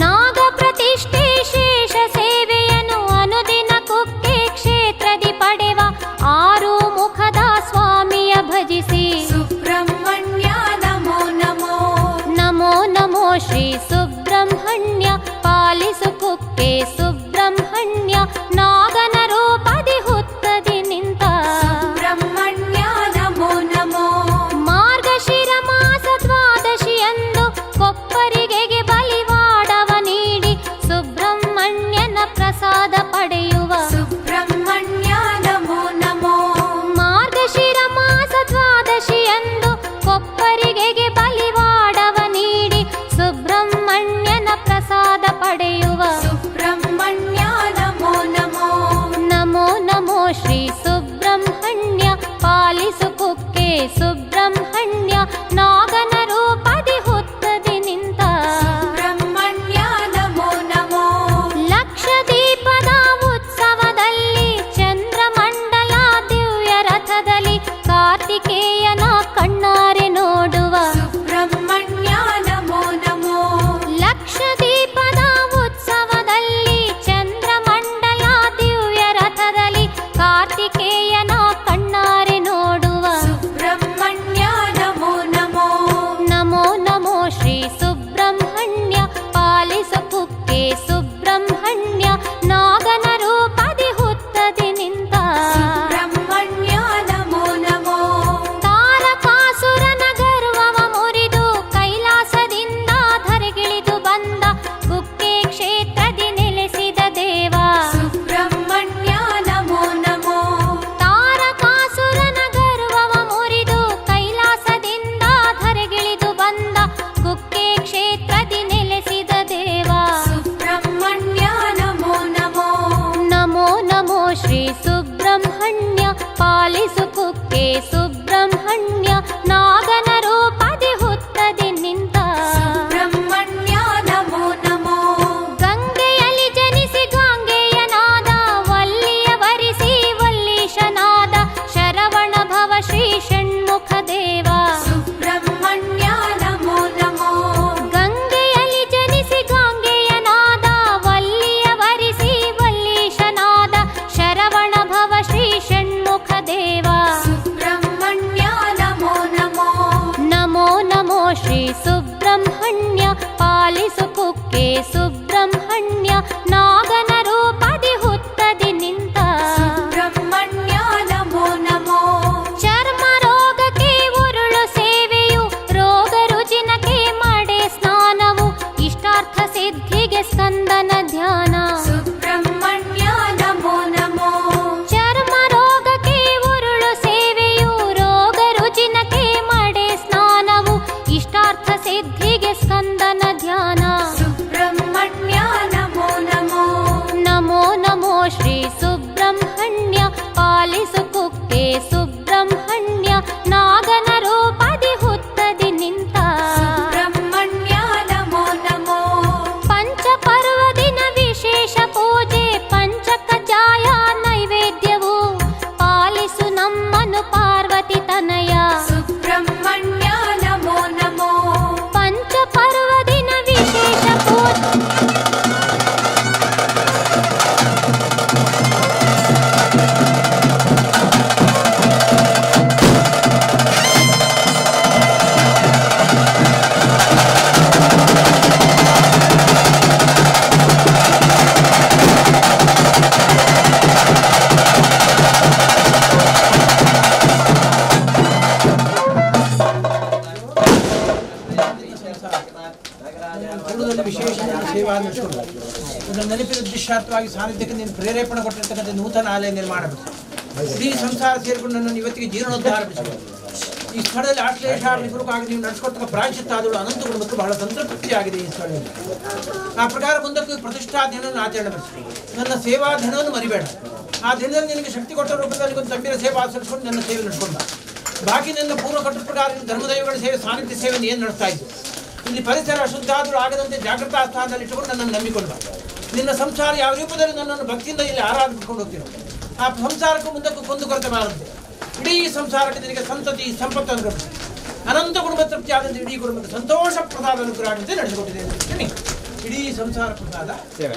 ನಾಗ ಪ್ರತಿಷ್ಠೆ ಶೇಷ ಸೇವೆಯನ್ನು ಅನುದಿನ ಕುಕ್ಕೆ ಕ್ಷೇತ್ರದಿ ಪಡೆವ ಆರು ಮುಖದ ಸ್ವಾಮಿಯ ಭಜಿಸಿ ಸುಬ್ರಹ್ಮಣ್ಯ ಶ್ರೀ ಸುಬ್ರಹ್ಮಣ್ಯ ಪಾಲಿಸು ಕುಕ್ಕೆ ಸುಬ್ರಹ್ಮಣ್ಯ ನಾಗನ ರೂಪದಿ ಹುತ್ತದಿ ನಿಂತ ಸುಬ್ರಹ್ಮಣ್ಯ ನಮೋ ನಮೋ ಚರ್ಮ ರೋಗಕ್ಕೆ ಉರುಳು ಸೇವೆಯು ರೋಗ ರುಜಿನಕ್ಕೆ ಮಡೆ ಸ್ನಾನವು ಇಷ್ಟಾರ್ಥ ಸಿದ್ಧಿಗೆ ಸ್ಕಂದನ ಧ್ಯಾನ ಸುಬ್ರಹ್ಮಣ್ಯ ನಮೋ ನಮೋ ಚರ್ಮ ರೋಗಕ್ಕೆ ಉರುಳು ಸೇವೆಯು ರೋಗ ರುಜಿನಕ್ಕೆ ಮಡೆ ಸ್ನಾನವು ಇಷ್ಟಾರ್ಥ ಸಿದ್ಧಿಗೆ ಸ್ಕಂದನ ಧ್ಯಾನ ಸುಬ್ರಹ್ಮಣ್ಯ ನಮೋ ನಮೋ ನಮೋ ನಮೋ ಶ್ರೀ ಸುಬ್ರಹ್ಮಣ್ಯ ಪಾಲಿಸು ಕುಕ್ಕೆ ಸುಬ್ರಹ್ಮಣ್ಯ ನಾಗನ ರೂಪದಿ ಹುತ್ತದಿ ನಿಂತ ಸುಬ್ರಹ್ಮಣ್ಯ ನಮೋ ನಮೋ ಪಂಚಪರ್ವದಿನ ವಿಶೇಷ ಪೂಜೆ ಪಂಚಕಜಾಯ ನೈವೇದ್ಯವು ಪಾಲಿಸು ನಮ್ಮನು ಪಾರ್ವತಿ ತನಯ ಸುಬ್ರಹ್ಮಣ್ಯ ನಮೋ ನಮೋ ಪಂಚಪರ್ವದಿನ ವಿಶೇಷ ಪೂಜೆ ಕೂಡದಲ್ಲಿ ವಿಶೇಷ ಸೇವಾ ನಡೆಸಿಕೊಂಡು ಇದನ್ನು ನೆನಪಿನ ಉದ್ದೇಶಾರ್ಥವಾಗಿ ಸಾನ್ನಿಧ್ಯಕ್ಕೆ ನೀನು ಪ್ರೇರೇಪಣೆ ಕೊಟ್ಟಿರ್ತಕ್ಕಂಥ ನೂತನ ಆಲಯ ನಿರ್ಮಾಣ ಬಿಡಿಸಿ ಇಡೀ ಸಂಸಾರ ಸೇರಿಕೊಂಡು ನನ್ನನ್ನು ಇವತ್ತಿಗೆ ಜೀರ್ಣೋದ್ಧಾರ ಬಿಡಿಸಿಕೊಂಡು ಈ ಸ್ಥಳದಲ್ಲಿ ಆಶ್ಲೇಷಾಗಿ ನೀವು ನಡೆಸ್ಕೊಡ್ತಕ್ಕ ಪ್ರಾಯಶ್ಚಿತ್ತ ಆದಳು ಅನಂತ ಕುಟುಂಬಕ್ಕೆ ಬಹಳ ಸಂತೃಪ್ತಿಯಾಗಿದೆ ಈ ಸ್ಥಳದಲ್ಲಿ ಆ ಪ್ರಕಾರ ಮುಂದಕ್ಕೆ ಪ್ರತಿಷ್ಠಾ ದಿನವನ್ನು ಆಚರಣೆ ಮಾಡಿಸಿ ನನ್ನ ಸೇವಾ ದಿನವನ್ನು ಮರಿಬೇಡ ಆ ದಿನದಲ್ಲಿ ನಿನಗೆ ಶಕ್ತಿ ಕೊಟ್ಟ ರೂಪದಲ್ಲಿ ಒಂದು ಗಂಭೀರ ಸೇವೆ ಆಚರಿಸ್ಕೊಂಡು ನನ್ನ ಸೇವೆ ನಡೆಸ್ಕೊಂಡ ಬಾಕಿ ನನ್ನ ಪೂರ್ವ ಕಟ್ಟು ಪ್ರಕಾರ ಧರ್ಮದೈವಗಳ ಸೇವೆ ಸಾನ್ನಿಧ್ಯ ಸೇವೆಯನ್ನು ಏನು ನಡೆಸ್ತಾ ಇದ್ದು ಇಲ್ಲಿ ಪರಿಸರ ಅಶುದ್ಧ ಆದರೂ ಆಗದಂತೆ ಜಾಗೃತಾ ಸ್ಥಾನದಲ್ಲಿ ಇಟ್ಟುಕೊಂಡು ನನ್ನನ್ನು ನಂಬಿಕೊಂಡ ನಿನ್ನ ಸಂಸಾರ ಯಾವ ರೂಪದಲ್ಲಿ ನನ್ನನ್ನು ಭಕ್ತಿಯಿಂದ ಇಲ್ಲಿ ಆರಾಧಿಸಿಕೊಂಡು ಹೋಗ್ತೀರೋ ಆ ಸಂಸಾರಕ್ಕೂ ಮುಂದಕ್ಕೂ ಕೊಂದು ಕೊರತೆ ಬಾರದು ಇಡೀ ಸಂಸಾರಕ್ಕೆ ನಿನಗೆ ಸಂತತಿ ಸಂಪತ್ತು ಅನುಗ್ರಹ ಅನಂತ ಕುಟುಂಬ ತೃಪ್ತಿ ಆದಂತೆ ಇಡೀ ಕುಟುಂಬಕ್ಕೆ ಸಂತೋಷ ಪ್ರಸಾದ ಅನುಗ್ರಹ ಆಗಂತೆ ನಡೆಸಿಕೊಟ್ಟಿದ್ದೇನೆ ಇಡೀ ಸಂಸಾರ ಪ್ರಸಾದ ಸೇವೆ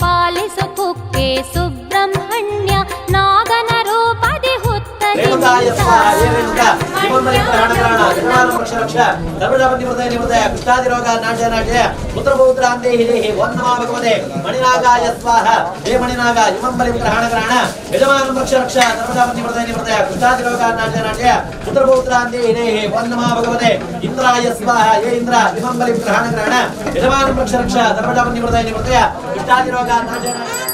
ಪಾಲಿಸು ಕುಕ್ಕೆ ಸುಬ್ರಹ್ಮಣ್ಯ ನಾಗನ ರೂಪದಿ ರೇಣುಕಾಯ ಸ್ವಾಹ ಹೇ ರೇಣುಕಾ ನಿಮಂಬಲಿ ಪ್ರಾಣ ಪ್ರಾಣ ಜಗನ್ನಾಥ ರಕ್ಷ ರಕ್ಷ ಧರ್ಮಜಾಪತಿ ಹೃದಯ ನಿವೃದಯ ಕುಷ್ಠಾದಿರೋಗ ನಾಟ್ಯ ನಾಟ್ಯ ಪುತ್ರಪೌತ್ರಾಂತೆ ಹೇ ವಂದಮಾ ಭಗವತೆ ಮಣಿನಾಗಾಯ ಸ್ವಾಹ ಹೇ ಮಣಿನಾಗ ನಿಮಂಬಲಿ ಪ್ರಾಣ ಪ್ರಾಣ ಯಜಮಾನ ರಕ್ಷ ರಕ್ಷ ಧರ್ಮಜಾಪತಿ ಹೃದಯ ನಿವೃದಯ ಕುಷ್ಠಾದಿರೋಗ ನಾಟ್ಯ ನಾಟ್ಯ ಪುತ್ರಪೌತ್ರಾಂತೆ ಹೇ ವಂದಮಾ ಭಗವತೆ ಇಂದ್ರಾಯ ಸ್ವಾಹ ಹೇ ಇಂದ್ರ ನಿಮಂಬಲಿ ಪ್ರಾಣ ಪ್ರಾಣ ಯಜಮಾನ ರಕ್ಷ ರಕ್ಷ ಧರ್ಮಜಾಪತಿ ಹೃದಯ ನಿವೃದಯ ಕುಷ್ಠಾದಿರೋಗ ನಾಟ್ಯ ನಾಟ್ಯ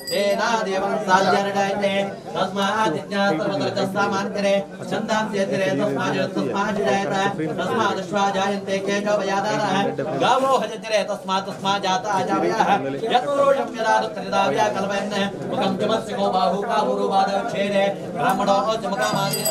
देवं साध्यरडायते तस्मात् जिज्ञासर्वतर्कस्सामान्यरे छन्दांस्यतिरे तस्मात् जायते तस्मात् अश्वा जायन्ते केशवयादारः गावो हजतिरे तस्मात् जाता अजावयः यत्पुरुषं यदा दुःखनिदाव्या कल्पयन् मुखं चमस्य गो बाहु काबुरु बाधक्षेदे ब्राह्मणो चमकामासि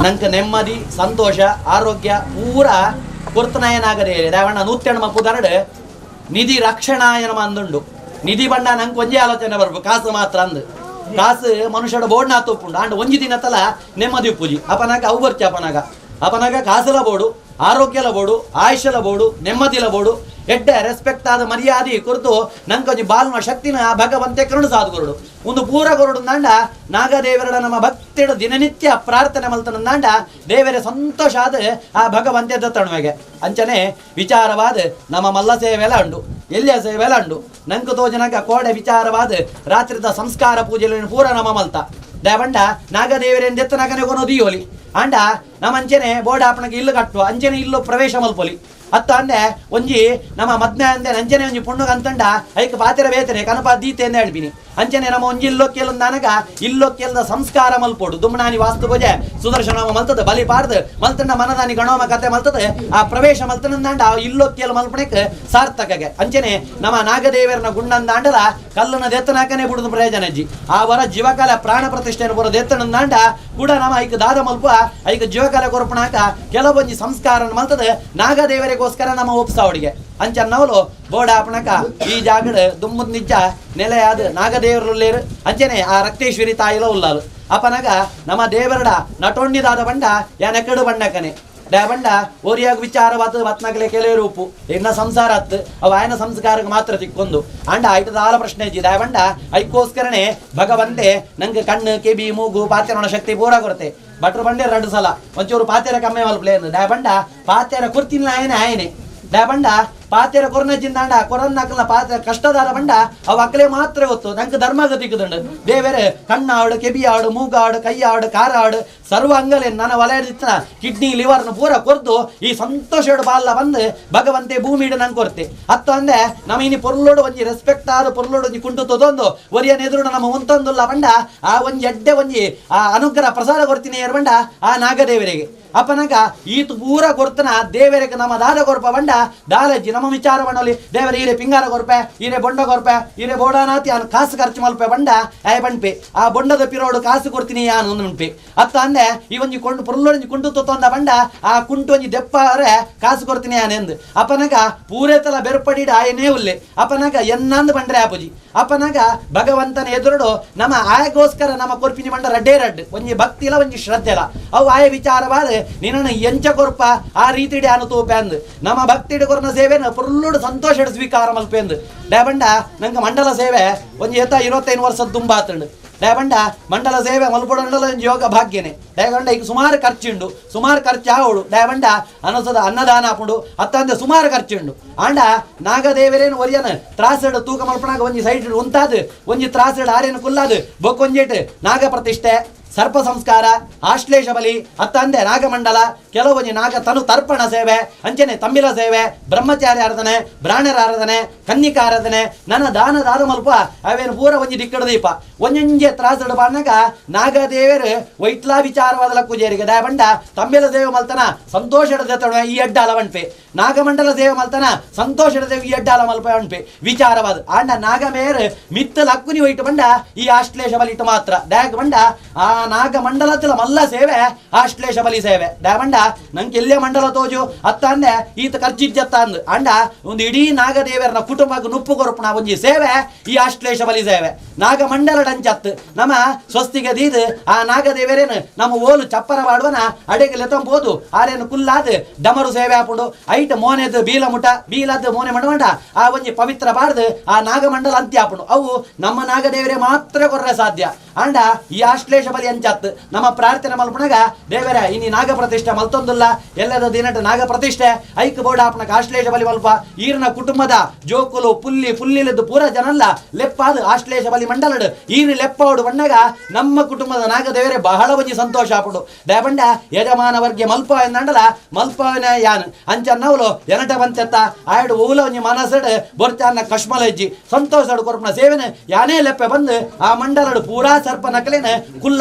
ನಂಗೆ ನೆಮ್ಮದಿ ಸಂತೋಷ ಆರೋಗ್ಯ ಪೂರ ಕೊರ್ತನಾಯನಾಗದೆ ದಾವಣ್ಣ 192 ನಿಧಿ ರಕ್ಷಣಾಯನಮ ಅಂದುಂಡು ನಿಧಿ ಬಂಡ ನಂಗೆ ಒಂಜೇ ಆಲೋಚನೆ ಬರ್ಬೇಕು ಕಾಸು ಮಾತ್ರ ಅಂದು ಕಾಸು ಮನುಷ್ಯಡ ಬೋರ್ಡ್ ನಾ ತಪ್ಪುಂಡು ಅಂಡ್ ಒಂಜಿ ದಿನ ತಲ ನೆಮ್ಮದಿ ಪೂಜಿ ಅಪನಾಗ ಅವು ಬರ್ತಿ ಅಪನಾಗ ಕಾಸುಲ ಬೋಡು ಆರೋಗ್ಯಲ ಬೋಡು ಆಯುಷಲ ಬೋಡು ನೆಮ್ಮದಿಲ ಬೋಡು ಎಡ್ಡೆ ರೆಸ್ಪೆಕ್ಟ್ ಆದ ಮರ್ಯಾದೆ ಕುರಿತು ನಂಗೆ ಬಾಲ್ನ ಶಕ್ತಿನ ಭಗವಂತೆ ಕರುಣು ಸಾಧುಗುರುಡು ಒಂದು ಪೂರ ಕೊರಡು ನಂಡ ನಾಗದೇವರ ನಮ್ಮ ಭಕ್ತಿಡು ದಿನನಿತ್ಯ ಪ್ರಾರ್ಥನೆ ಮಲ್ತನ ನಂಡ ದೇವರ ಸಂತೋಷ ಆದ ಆ ಭಗವಂತೆ ದತ್ತಣವೆಗೆ ಅಂಚನೆ ವಿಚಾರವಾದ ನಮ್ಮ ಮಲ್ಲ ಸೇವೆಲ್ಲ ಉಂಡು ಎಲ್ಲಿಯ ಸೇವೆಲ್ಲ ಉಂಡು ನಂಗೆ ತೋಜನಕ ಕೋಡೆ ವಿಚಾರವಾದ ರಾತ್ರಿದ ಸಂಸ್ಕಾರ ಪೂಜೆಯಲ್ಲಿ ಪೂರ ನಮ್ಮ ಮಲ್ತ ದೇವಂಡ ನಾಗದೇವರೇನು ದೆತ್ತನಕನೆ ಕೊನೋದು ಹೋಲಿ ಅಂಡ ನಮ್ಮ ಅಂಚನೆ ಬೋರ್ಡ್ ಆಪಣಕ್ಕೆ ಇಲ್ಲು ಕಟ್ಟುವ ಅಂಚನೆ ಇಲ್ಲು ಪ್ರವೇಶ ಮಲ್ಪೊಲಿ ಅತ್ತ ಅಂದೆ ಒಂಜಿ ನಮ್ಮ ಮದ್ನೆ ಅಂದೆ ಅಂಚನೆ ಒಂಜಿ ಪುಣ್ಣಗೆ ಅಂತಂಡ ಐಕ್ ಪಾತಿರ ಬೇತನೆ ಕನಪ ದೀತೆ ಅಂತ ಹೇಳ್ಬಿನಿ ಅಂಚನೆ ನಮ್ಮ ಒಂಜಿ ಇಲ್ಲೊಕ್ಕೆಲ್ಲ ನನಗ ಇಲ್ಲೊಕ್ಕೆಲ್ದ ಸಂಸ್ಕಾರ ಮಲ್ಪೋಡು ದುಮ್ಮನಾನಿ ವಾಸ್ತು ಪೂಜೆ ಸುದರ್ಶನ ಮಲ್ತದ ಬಲಿ ಪಾಡ್ದು ಮಲ್ತಂಡ ಮನದಾನಿ ಗಣೋಮ ಕತೆ ಮಲ್ತದ ಆ ಪ್ರವೇಶ ಮಲ್ತನಂದಾಂಡ ಇಲ್ಲೊಕ್ಕೆಲ್ಲ ಮಲ್ಪಣಕ್ಕೆ ಸಾರ್ಥಕಗೆ ಅಂಚನೆ ನಮ್ಮ ನಾಗದೇವರನ ಗುಂಡಂದಾಂಡಲ ಕಲ್ಲನ ದೆತ್ತನಾಕನೆ ಬಿಡುದು ಪ್ರಯೋಜನ ಅಜ್ಜಿ ಆ ವರ ಜೀವಕಾಲ ಪ್ರಾಣ ಪ್ರತಿಷ್ಠೆಯನ್ನು ಬರೋ ದೆತ್ತನಂದಾಂಡ ಕೂಡ ನಮ್ಮ ಐಕ್ ದಾದ ಮಲ್ಪ ಐಕ್ ಜೀವಕಾಲ ಕೊರಪಣಾಕ ಕೆಲವೊಂಜಿ ಸಂಸ್ಕಾರ ಮಲ್ತದ ನಾಗದೇವರಿಗೋಸ್ಕರ ನಮ್ಮ ಒಪ್ಸಾವಡಿಗೆ ಅಂಚನ್ನವಲು ಬೋಡ ಆಪಣಕ ಈ ಜಾಗಡ ದುಮ್ಮದ್ ನಿಜ ನೆಲೆಯಾದ ನಾಗದೇವರುಲ್ಲೇರು ಅಂಚನೆ ಆ ರಕ್ತೇಶ್ವರಿ ತಾಯಿಲ ಉಲ್ಲಾಲು ಅಪನಗ ನಮ್ಮ ದೇವರಡ ನಟೊಂಡಿದಾದ ಬಂಡ ಯಾನೆಕ್ಕಡು ಬಂಡಕನೆ ಡ್ಯಾಬಂಡ ಓರಿಯಾಗ ವಿಚಾರವಾದ ಬತ್ನಾಗಲೇ ಕೆಲವೇ ರೂಪು ಇನ್ನ ಸಂಸಾರ ಹತ್ತು ಅವು ಆಯನ ಸಂಸ್ಕಾರಕ್ಕೆ ಮಾತ್ರ ತಿಕ್ಕೊಂದು ಅಂಡ ಆಯ್ತದಾಲ ಪ್ರಶ್ನೆ ಇಜ್ಜಿ ಡ್ಯಾಬಂಡ ಐಕೋಸ್ಕರನೇ ಭಗವಂತೆ ನಂಗೆ ಕಣ್ಣು ಕಿವಿ ಮೂಗು ಪಾತ್ಯರಣ ಶಕ್ತಿ ಪೂರ ಕೊರತೆ ಭಟ್ರು ಬಂಡೆ 2 ಸಲ ಒಂಚೂರು ಪಾತ್ಯರ ಕಮ್ಮಿ ಮಲ್ಪಲೆ ಅಂದು ಡ್ಯಾಬಂಡ ಪಾತ್ಯರ ಕುರ್ತಿಲ್ಲ ಆಯನೆ ಡ್ಯಾಬಂಡ ಪಾತ್ಯರ ಕೊರನ ಜಿಂದಾಂಡ ಕೊರನ್ನಕಲ್ನ ಪಾತ್ಯ ಕಷ್ಟದಾರ ಬಂಡ ಅವು ಅಕ್ಕಲೆ ಮಾತ್ರ ಗೊತ್ತು ನಂಗೆ ಧರ್ಮಗತಿಕ್ಕುದುಂಡು ದೇವರೇ ಕಣ್ಣಾಡು ಕೆಬಿಯಾಡು ಮೂಗಾಡು ಕೈಯಾಡು ಕಾರಾಡು ಸರ್ವ ಅಂಗಲೇನು ನನ್ನ ವಲಯದಿತ್ತ ಕಿಡ್ನಿ ಲಿವರ್ನ ಪೂರ ಕೊರ್ದು ಈ ಸಂತೋಷಡು ಬಾಲ್ಲ ಬಂದು ಭಗವಂತೆ ಭೂಮಿಡು ನಂಗೆ ಕೊರ್ತೆ ಅತ್ತ ಅಂದೆ ನಮ್ಮ ಇನ್ನು ಪೊರ್ಲೋಡು ಒಂಜಿ ರೆಸ್ಪೆಕ್ಟ್ ಆದ ಪೊರ್ಲೋಡು ಒಂಜಿ ಕುಂಟು ತೊದೊಂದು ಒರಿಯನ ಎದುರು ನಮ್ಮ ಒಂತೊಂದುಲ್ಲ ಬಂಡ ಆ ಒಂಜಿ ಎಡ್ಡೆ ಒಂಜಿ ಆ ಅನುಗ್ರಹ ಪ್ರಸಾದ ಕೊಡ್ತೀನಿ ಬಂಡ ಆ ನಾಗದೇವರಿಗೆ ಅಪ್ಪನಾಗ ಈತು ಪೂರ ಕೊಡ್ತನ ದೇವರಿಗೆ ನಮ್ಮ ದಾದ ಕೊರ್ಪ ಬಂಡ ದಾಲಜ್ಜಿ ನಮ್ಮ ವಿಚಾರ ಮಾಡಲಿ ದೇವರ ಈರೆ ಪಿಂಗಾರ ಕೊರ್ಪೆ ಈರೆ ಬೊಂಡ ಕೊರ್ಪೆ ಈರೆ ಬೋಡಾನಾತಿ ಅವ್ನು ಕಾಸು ಖರ್ಚು ಮಲ್ಪೆ ಬಂಡ ಬಣ್ಪೆ ಆ ಬೊಂಡದ ಪಿರೋಡು ಕಾಸು ಕೊಡ್ತೀನಿ ಯಾನು ಒಂದು ಉಂಪೆ ಅತ್ತ ಅಂದೆ ಈ ಒಂಜಿ ಕೊಂಡು ಪುರ್ಲೊಂಜಿ ಕುಂಟು ತೊಂದ ಬಂಡ ಆ ಕುಂಟು ಒಂಜಿ ದೆಪ್ಪರೆ ಕಾಸು ಕೊಡ್ತೀನಿ ಯಾನೆಂದು ಅಪ್ಪನಾಗ ಪೂರೇತಲ ಬೆರ್ಪಡಿಡ ಆಯನೇ ಉಲ್ಲೆ ಅಪ್ಪನಾಗ ಎನ್ನಂದು ಬಂಡ್ರೆ ಆಪುಜಿ ಅಪ್ಪನಾಗ ಭಗವಂತನ ಎದುರುಡು ನಮ್ಮ ಆಯಗೋಸ್ಕರ ನಮ್ಮ ಕೊರ್ಪಿನಿ ಮಂಡ ರಡ್ಡೇ ರಡ್ಡು ಒಂಜಿ ಭಕ್ತಿ ಇಲ್ಲ ಒಂಜಿ ಶ್ರದ್ಧೆ ಇಲ್ಲ ಅವು ಆಯ ವಿಚಾರವಾದ ನಿನ್ನ ಎಂಚ ಕೊರ್ಪ ಆ ರೀತಿ ಅನು ತೂಪೆ ಅಂದು ನಮ್ಮ ಭಕ್ತಿ ಕೊರ್ನ ಸೇವೆನ ಪುರ್ಲುಡು ಸಂತೋಷ ಸ್ವೀಕಾರ ಮಲ್ಪೆ ಅಂದು ಡ್ಯಾಬಂಡ ನಂಗೆ ಮಂಡಲ ಸೇವೆ ಒಂಜಿ 25 ವರ್ಷದ ತುಂಬ ಆತಂಡು ಡ್ಯಾಬಂಡ ಮಂಡಲ ಸೇವೆ ಮಲ್ಪೊಡಂಡಲ ಯೋಗ ಭಾಗ್ಯನೇ ಡ್ಯಾಬಂಡ ಈಗ ಸುಮಾರು ಖರ್ಚುಂಡು ಸುಮಾರು ಖರ್ಚು ಆವಡು ಡ್ಯಾಬಂಡ ಅನಸದ ಅನ್ನದಾನ ಹಾಕೊಂಡು ಅತ್ತಂದೆ ಸುಮಾರು ಖರ್ಚುಂಡು ಆಂಡ ನಾಗದೇವರೇನು ಒರಿಯನ ತ್ರಾಸಡು ತೂಕ ಮಲ್ಪನಾಗ ಒಂಜಿ ಸೈಡ್ ಉಂತಾದು ಒಂಜಿ ತ್ರಾಸಡು ಆರೇನು ಕುಲ್ಲಾದು ಬೊಕ್ಕೊಂಜೇಟ್ ನಾಗ ಪ್ರತಿಷ್ಠೆ ಸರ್ಪ ಸಂಸ್ಕಾರ ಆಶ್ಲೇಷ ಬಲಿ ಅತ್ತಂದೆ ನಾಗಮಂಡಲ ಕೆಲವೊಂದು ನಾಗ ತನು ತರ್ಪಣ ಸೇವೆ ಅಂಚನೆ ತಮ್ಮಿಲ ಸೇವೆ ಬ್ರಹ್ಮಚಾರಿ ಆರಾಧನೆ ಬ್ರಾಹ್ಮಣರ ಆರಾಧನೆ ಕನ್ನಿಕಾ ಆರಾಧನೆ ನನ್ನ ದಾನ ಮಲ್ಪ ಅವೇನು ಪೂರ ಒಂಜಿ ದಿಕ್ಕಡ ದೀಪ ಒಂಜೆ ತ್ರಾಸಡು ಬಾಣಗ ನಾಗದೇವರು ವೈಟ್ಲಾ ವಿಚಾರವಾದ ಕುಜೇರಿಗೆ ಡ್ಯಾಬಂಡ ತಮ್ಮಿಲ ಸೇವೆ ಮಲ್ತನ ಸಂತೋಷದ ದೇತಣ ಈ ಅಡ್ಡಾಲ ಅಣ್ಪೆ ನಾಗಮಂಡಲ ಸೇವೆ ಮಲ್ತನ ಸಂತೋಷದ ದೇವಿ ಈ ಅಡ್ಡಾಲ ಮಲ್ಪ ಅಣ್ಪೆ ವಿಚಾರವಾದ ಆಂಡ ನಾಗಮೇರ್ ಮಿತ್ತ ಲಕ್ಕುನಿ ವೈಟ್ ಬಂಡ ಈ ಆಶ್ಲೇಷ ಬಲಿಟ್ಟು ಮಾತ್ರ ಡ್ಯಾಗ್ ಬಂಡ ಆ ನಾಗ ಮಂಡಲത്തിൽ ಮಲ್ಲ ಸೇವೆ ಆಶ್ಲೇಷ ಬಲಿ ಸೇವೆ ಡ್ಯಾಬಂಡ ನಂಗೆ ಎಲ್ಲೇ ಮಂಡಲ ತೋಜು ಅತ್ತ ಅಂದೆ ಈತ ಖರ್ಚಿಜ್ಜತ್ತ ಅಂದು ಅಂಡ ಒಂದು ಇಡೀ ನಾಗದೇವರನ ಕುಟುಂಬಕ್ಕೆ ನುಪ್ಪು ಕೊರಪಣ ಒಂಜಿ ಸೇವೆ ಈ ಆಶ್ಲೇಷ ಬಲಿ ಸೇವೆ ನಾಗ ಮಂಡಲ ಡಂಚತ್ ನಮ್ಮ ಸ್ವಸ್ತಿಗೆ ದೀದು ಆ ನಾಗದೇವರೇನು ನಮ್ಮ ಓಲು ಚಪ್ಪರ ಮಾಡುವನ ಅಡೆಗೆ ಲೆತಂಬೋದು ಆರೇನು ಕುಲ್ಲಾದ ಡಮರು ಸೇವೆ ಹಾಕೊಂಡು ಐಟ್ ಮೋನೆದು ಬೀಲ ಮುಟ ಬೀಲದ್ದು ಮೋನೆ ಮಡವಂಡ ಆ ಒಂಜಿ ಪವಿತ್ರ ಬಾರ್ದು ಆ ನಾಗಮಂಡಲ ಅಂತ್ಯ ಹಾಕೊಂಡು ಅವು ನಮ್ಮ ನಾಗದೇವರೇ ಮಾತ್ರ ಕೊರ್ರೆ ಸಾಧ್ಯ ಅಂಡ ಈ ಆಶ್ಲೇಷ ಬಲಿ ಅಂಚತ್ ನಮ್ಮ ಪ್ರಾರ್ಥನೆ ಮಲ್ಪನಾಗ ದೇವರ ಇನಿ ನಾಗ ಪ್ರತಿಷ್ಠೆ ಮಲ್ತೊಂದಿಲ್ಲ ಎಲ್ಲದ ದಿನಟ ನಾಗ ಪ್ರತಿಷ್ಠೆ ಐಕ್ ಬೋರ್ಡ್ ಆಪನಕ ಆಶ್ಲೇಷ ಬಲಿ ಮಲ್ಪ ಈರ್ನ ಕುಟುಂಬದ ಜೋಕುಲು ಪುಲ್ಲಿಲಿದ್ದು ಪೂರ ಜನಲ್ಲ ಲೆಪ್ಪಾದ ಆಶ್ಲೇಷ ಬಲಿ ಮಂಡಲಡು ಈರಿ ಲೆಪ್ಪವಡು ಬಣ್ಣಗ ನಮ್ಮ ಕುಟುಂಬದ ನಾಗ ದೇವರೇ ಬಹಳ ಒಂಜಿ ಸಂತೋಷ ಆಪುಡು ದೇವಂಡ ಯಜಮಾನ ವರ್ಗೆ ಮಲ್ಪ ಎಂದಂಡಲ ಮಲ್ಪವನ ಯಾನ್ ಅಂಚನ್ನವಲು ಎನಟ ಬಂತೆತ್ತ ಆಯಡು ಊಲ ಒಂಜಿ ಮನಸಡು ಬೊರ್ಚಾನ ಕಶ್ಮಲ ಹೆಜ್ಜಿ ಸಂತೋಷಡು ಕೊರ್ಪನ ಸೇವೆನ ಯಾನೇ ಲೆಪ್ಪೆ ಬಂದು ಆ ಮಂಡಲಡು ಪೂರಾ ಸರ್ಪ ನಕಲೇನ